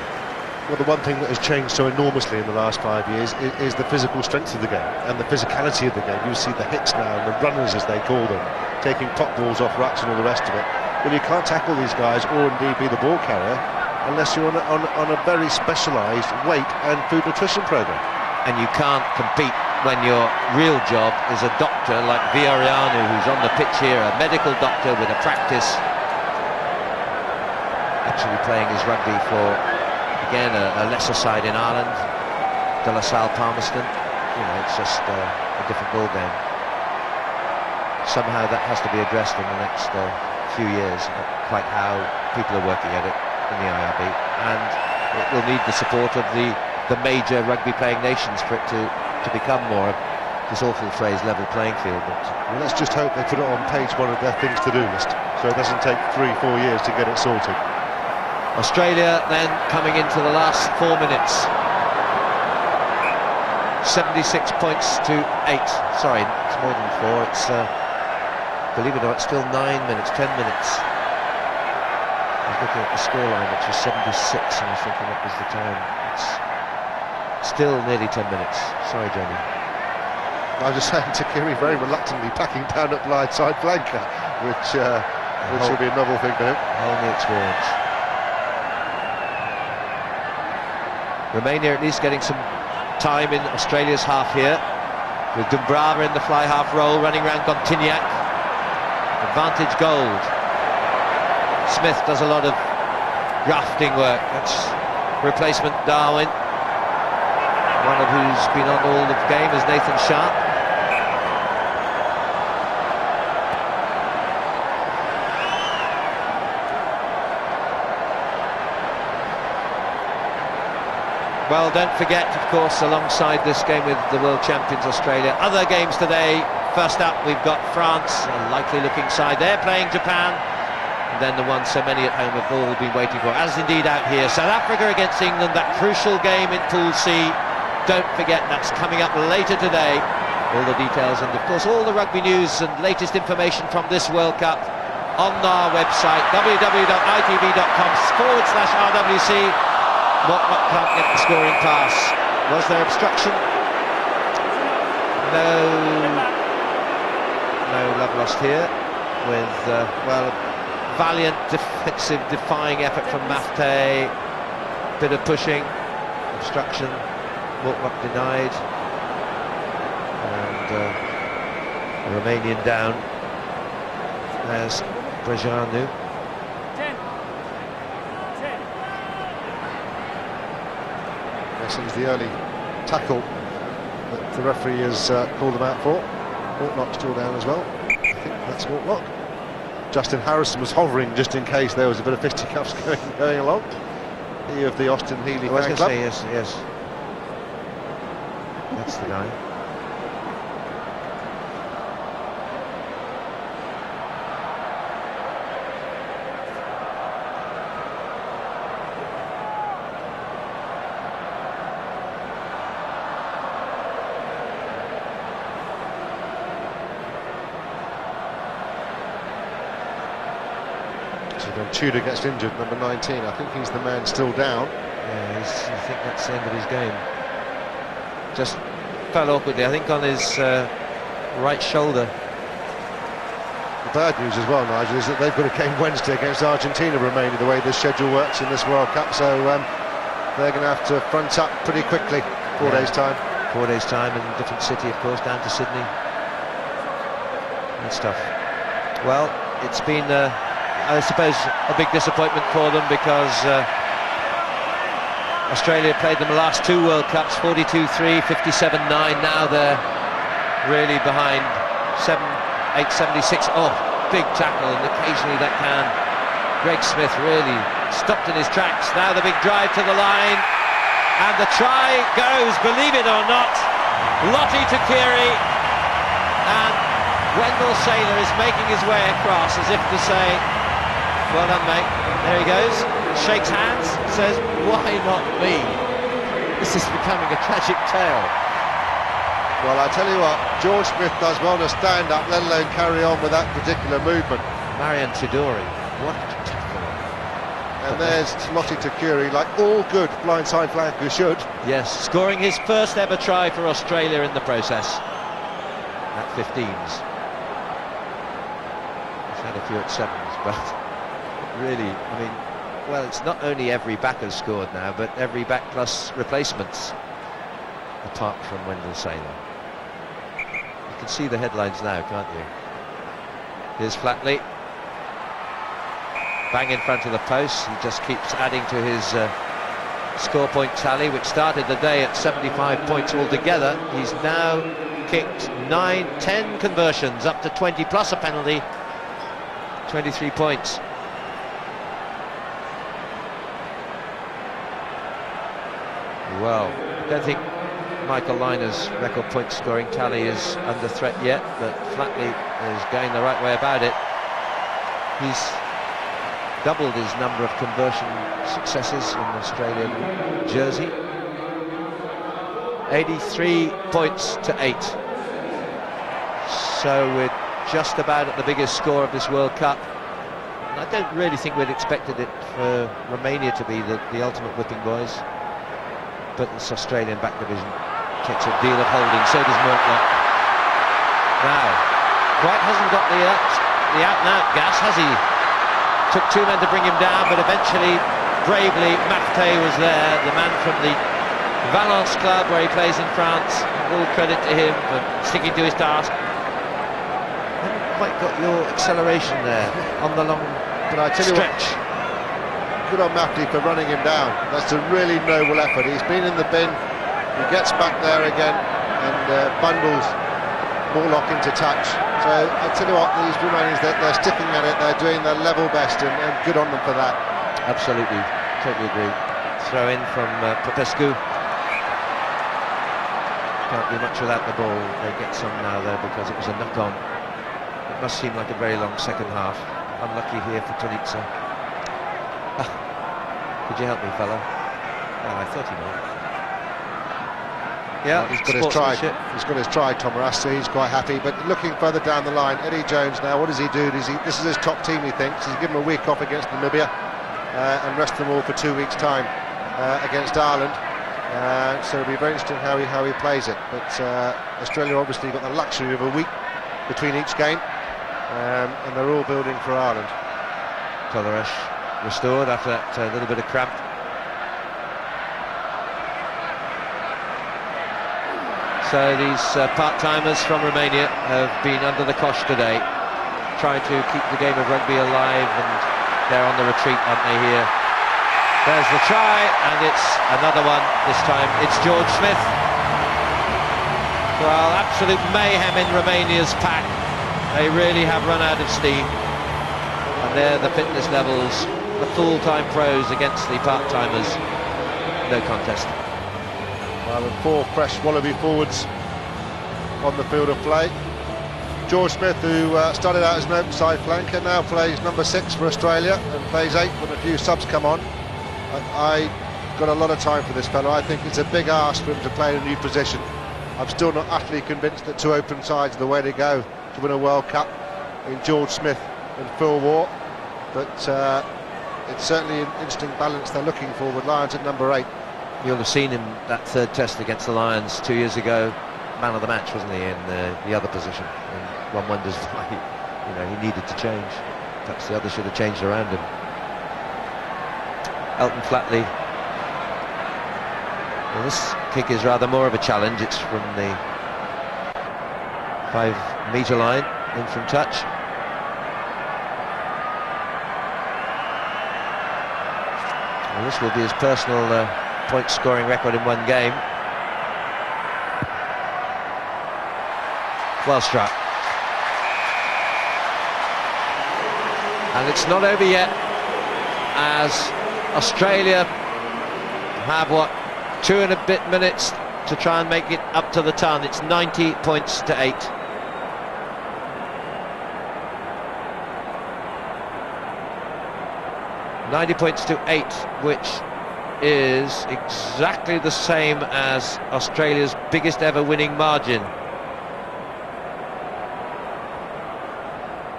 Well, the one thing that has changed so enormously in the last 5 years is the physical strength of the game and the physicality of the game. You see the hits now and the runners, as they call them, taking top balls off rucks and all the rest of it. Well, you can't tackle these guys or indeed be the ball carrier unless you're on a very specialised weight and food nutrition programme. And you can't compete when your real job is a doctor like Viorianu, who's on the pitch here, a medical doctor with a practice, actually playing his rugby for, again, a lesser side in Ireland, De La Salle Palmerston. It's just a different ball game. Somehow that has to be addressed in the next few years, quite how people are working at it in the IRB, and it will need the support of the major rugby playing nations for it to become more of this awful phrase level playing field. But well, let's just hope they put it on page one of their things to do list so it doesn't take 3-4 years to get it sorted. Australia then coming into the last 4 minutes. 76 points to 8. Sorry, it's more than 4. It's believe it or not, it's still 9 minutes, 10 minutes. I was looking at the scoreline, which was 76, and I was thinking that was the time. It's still nearly 10 minutes. Sorry, Jamie. I was just saying Takiri very reluctantly packing down at blindside flanker, which will be a novel thing for him. A whole new experience. Romania at least getting some time in Australia's half here, with Dumbrava in the fly half role, running around Gontignac. Advantage gold. Smith does a lot of grafting work. That's replacement Darwin. One of who's been on all the game is Nathan Sharp. Well, don't forget, of course, alongside this game with the world champions Australia, other games today. First up, we've got France, a likely-looking side. They're playing Japan, and then the one so many at home have all been waiting for, as indeed out here. South Africa against England, that crucial game in Pool C. Don't forget, that's coming up later today. All the details and, of course, all the rugby news and latest information from this World Cup on our website, www.itv.com/RWC. What can't get the scoring pass. Was there obstruction? No love lost here with, well, valiant defensive defying effort from Mafte. Bit of pushing, obstruction, walk denied. And the Romanian down as Brejanu. This is the early tackle that the referee has called them out for. Mortlock's still down as well. I think that's Mortlock. Justin Harrison was hovering just in case there was a bit of fisticuffs going along. He of the Austin Healey fan club. Yes. That's the guy. When Tudor gets injured, number 19, I think he's the man still down. Yeah, I think that's the end of his game. Just fell awkwardly, I think, on his right shoulder. The bad news as well, Nigel, is that they've got a game Wednesday against Argentina, Romania, the way this schedule works in this World Cup, so they're going to have to front up pretty quickly, 4 days' time. 4 days' time in a different city, of course, down to Sydney. Good stuff. Well, it's been, I suppose, a big disappointment for them because Australia played them the last 2 World Cups, 42-3, 57-9. Now they're really behind 8-76. Oh, big tackle, and occasionally that can. Greg Smith really stopped in his tracks. Now the big drive to the line, and the try goes, believe it or not, Lottie to Kiri, and Wendell Saylor is making his way across as if to say, well done, mate. There he goes, shakes hands, says, why not me? This is becoming a tragic tale. Well, I tell you what, George Smith does well to stand up, let alone carry on with that particular movement. Marian Tidori, what a tackle. And there's Lottie Takuri, like all good blindside flankers should. Yes, scoring his first ever try for Australia in the process. At 15s. He's had a few at 7s, but really, I mean, well, it's not only every back has scored now, but every back plus replacements, apart from Wendell Saylor. You can see the headlines now, can't you? Here's Flatley. Bang in front of the post. He just keeps adding to his score point tally, which started the day at 75 points altogether. He's now kicked 10 conversions, up to 20 plus a penalty. 23 points. Well, I don't think Michael Liner's record point scoring tally is under threat yet, but Flatley is going the right way about it. He's doubled his number of conversion successes in Australian jersey. 83 points to 8. So we're just about at the biggest score of this World Cup. And I don't really think we'd expected it for Romania to be the ultimate whipping boys. But this Australian back division takes a deal of holding, so does Mortlock. Now, White hasn't got the out-and-out gas, has he? Took 2 men to bring him down, but eventually, bravely, Marté was there, the man from the Valence club where he plays in France. All credit to him for sticking to his task. Haven't quite got your acceleration there on the long But I tell you stretch. Good on Marté for running him down. That's a really noble effort. He's been in the bin, he gets back there again and bundles Mortlock into touch. So I tell you what, these Romanians, they're sticking at it, they're doing their level best, and good on them for that. Absolutely, totally agree. Throw in from Popescu. Can't do much without the ball. They get some now though because it was a knock-on. It must seem like a very long second half. Unlucky here for Tonitsa. Could you help me, fella? Oh, I thought he might. Yeah, he's got his try. He's got his try, Tom Rassi. He's quite happy. But looking further down the line, Eddie Jones now. What does he do? This is his top team, he thinks. He's given him a week off against Namibia and rest them all for 2 weeks' time against Ireland. So it'll be very interesting how he plays it. But Australia obviously got the luxury of a week between each game, and they're all building for Ireland. Toleresh restored after that little bit of cramp. So these part-timers from Romania have been under the cosh today, trying to keep the game of rugby alive, and they're on the retreat, aren't they, here? There's the try, and it's another one. This time it's George Smith. Well, absolute mayhem in Romania's pack. They really have run out of steam. And there the fitness levels, the full-time pros against the part-timers. No contest. Well, and 4 fresh Wallaby forwards on the field of play. George Smith, who started out as an outside flanker, now plays number 6 for Australia and plays 8 when a few subs come on. I got a lot of time for this fellow. I think it's a big ask for him to play in a new position. I'm still not utterly convinced that 2 open sides are the way to go to win a World Cup in George Smith and Phil Waugh, but it's certainly an interesting balance they're looking for with Lions at number 8. You'll have seen him that 3rd test against the Lions 2 years ago. Man of the match, wasn't he, in the other position? And one wonders why he needed to change. Perhaps the others should have changed around him. Elton Flatley Well, this kick is rather more of a challenge. It's from the 5-metre line, in from touch. Well, this will be his personal point-scoring record in one game. Well struck. And it's not over yet, as Australia have, 2 and a bit minutes to try and make it up to the ton. It's 90 points to 8. $90 points to 8, which is exactly the same as Australia's biggest ever winning margin,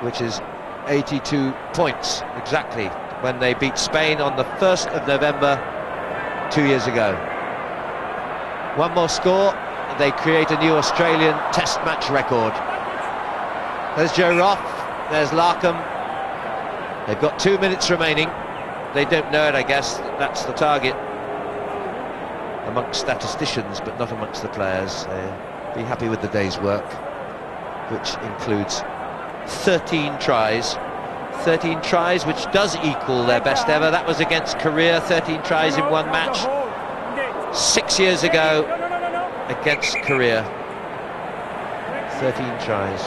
which is 82 points exactly, when they beat Spain on the 1st of November 2 years ago. One more score, they create a new Australian Test match record. There's Joe Roth, there's Larkham. They've got 2 minutes remaining. They don't know it, I guess. That's the target amongst statisticians, but not amongst the players. They'll be happy with the day's work, which includes 13 tries. 13 tries, which does equal their best ever. That was against Korea, 13 tries in one match 6 years ago against Korea. 13 tries.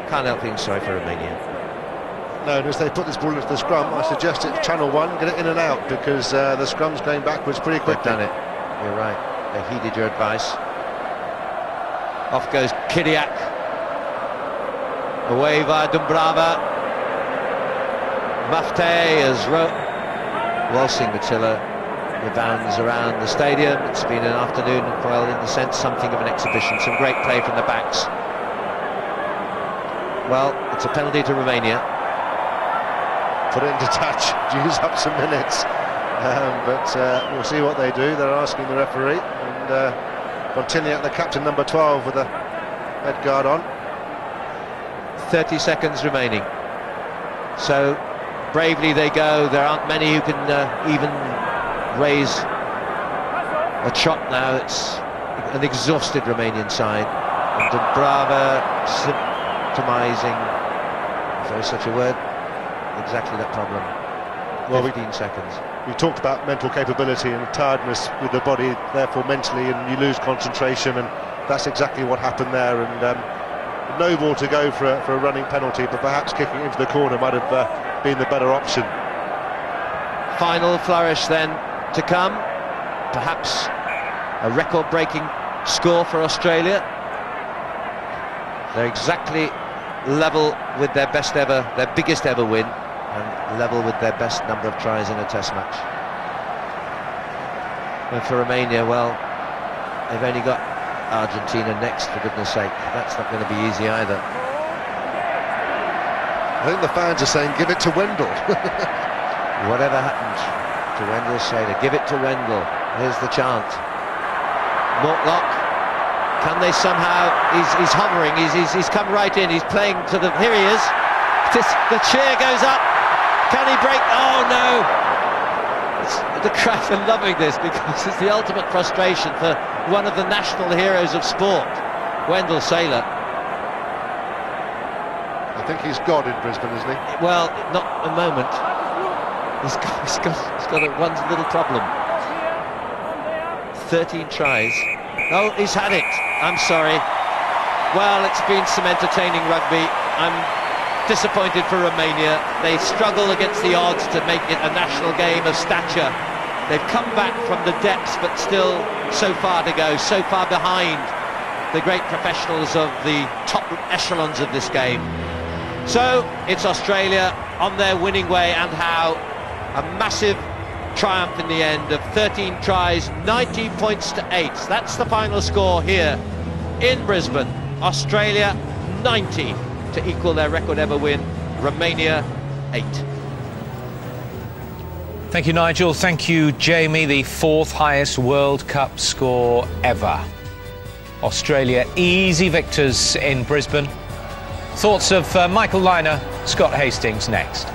Can't help being sorry for Romania. No, and as they put this ball into the scrum, I suggest it's channel 1, get it in and out, because the scrum's going backwards pretty quickly. They've done it. You're right. They heeded your advice. Off goes Kidiak. Away via Dumbrava. Mafte as waltzing Matilla rebounds around the stadium. It's been an afternoon, well, in the sense, something of an exhibition. Some great play from the backs. Well, it's a penalty to Romania. Put it into touch, use up some minutes, but we'll see what they do. They're asking the referee, and Pontignac, the captain, number 12, with a head guard on. 30 seconds remaining. So bravely they go. There aren't many who can even raise a shot now. It's an exhausted Romanian side, and Dumbrava symptomising, if there is such a word, exactly that problem. Well, 15 seconds. We talked about mental capability and tiredness with the body, therefore mentally, and you lose concentration, and that's exactly what happened there. And no ball to go for a running penalty, but perhaps kicking into the corner might have been the better option. Final flourish then to come, perhaps a record-breaking score for Australia. They're exactly level with their best ever, their biggest ever win, and level with their best number of tries in a Test match. And for Romania, well, they've only got Argentina next, for goodness sake. That's not going to be easy either. I think the fans are saying, give it to Wendell. Whatever happened to Wendell Sailor, give it to Wendell. Here's the chant. Mortlock, can they somehow, he's hovering, he's come right in, he's playing to the, here he is. The cheer goes up. Can he break? Oh no! The crowd are loving this, because it's the ultimate frustration for one of the national heroes of sport, Wendell Sailor. I think he's God in Brisbane, isn't he? Well, not a moment. He's got one little problem. 13 tries. Oh, he's had it. I'm sorry. Well, it's been some entertaining rugby. I'm disappointed for Romania. They struggle against the odds to make it a national game of stature. They've come back from the depths, but still so far to go, so far behind the great professionals of the top echelons of this game. So it's Australia on their winning way, and how. A massive triumph in the end of 13 tries, 90 points to 8. That's the final score here in Brisbane. Australia 90 to equal their record ever win. Romania 8. Thank you, Nigel. Thank you, Jamie. The 4th highest World Cup score ever. Australia easy victors in Brisbane. Thoughts of Michael Lynagh, Scott Hastings next.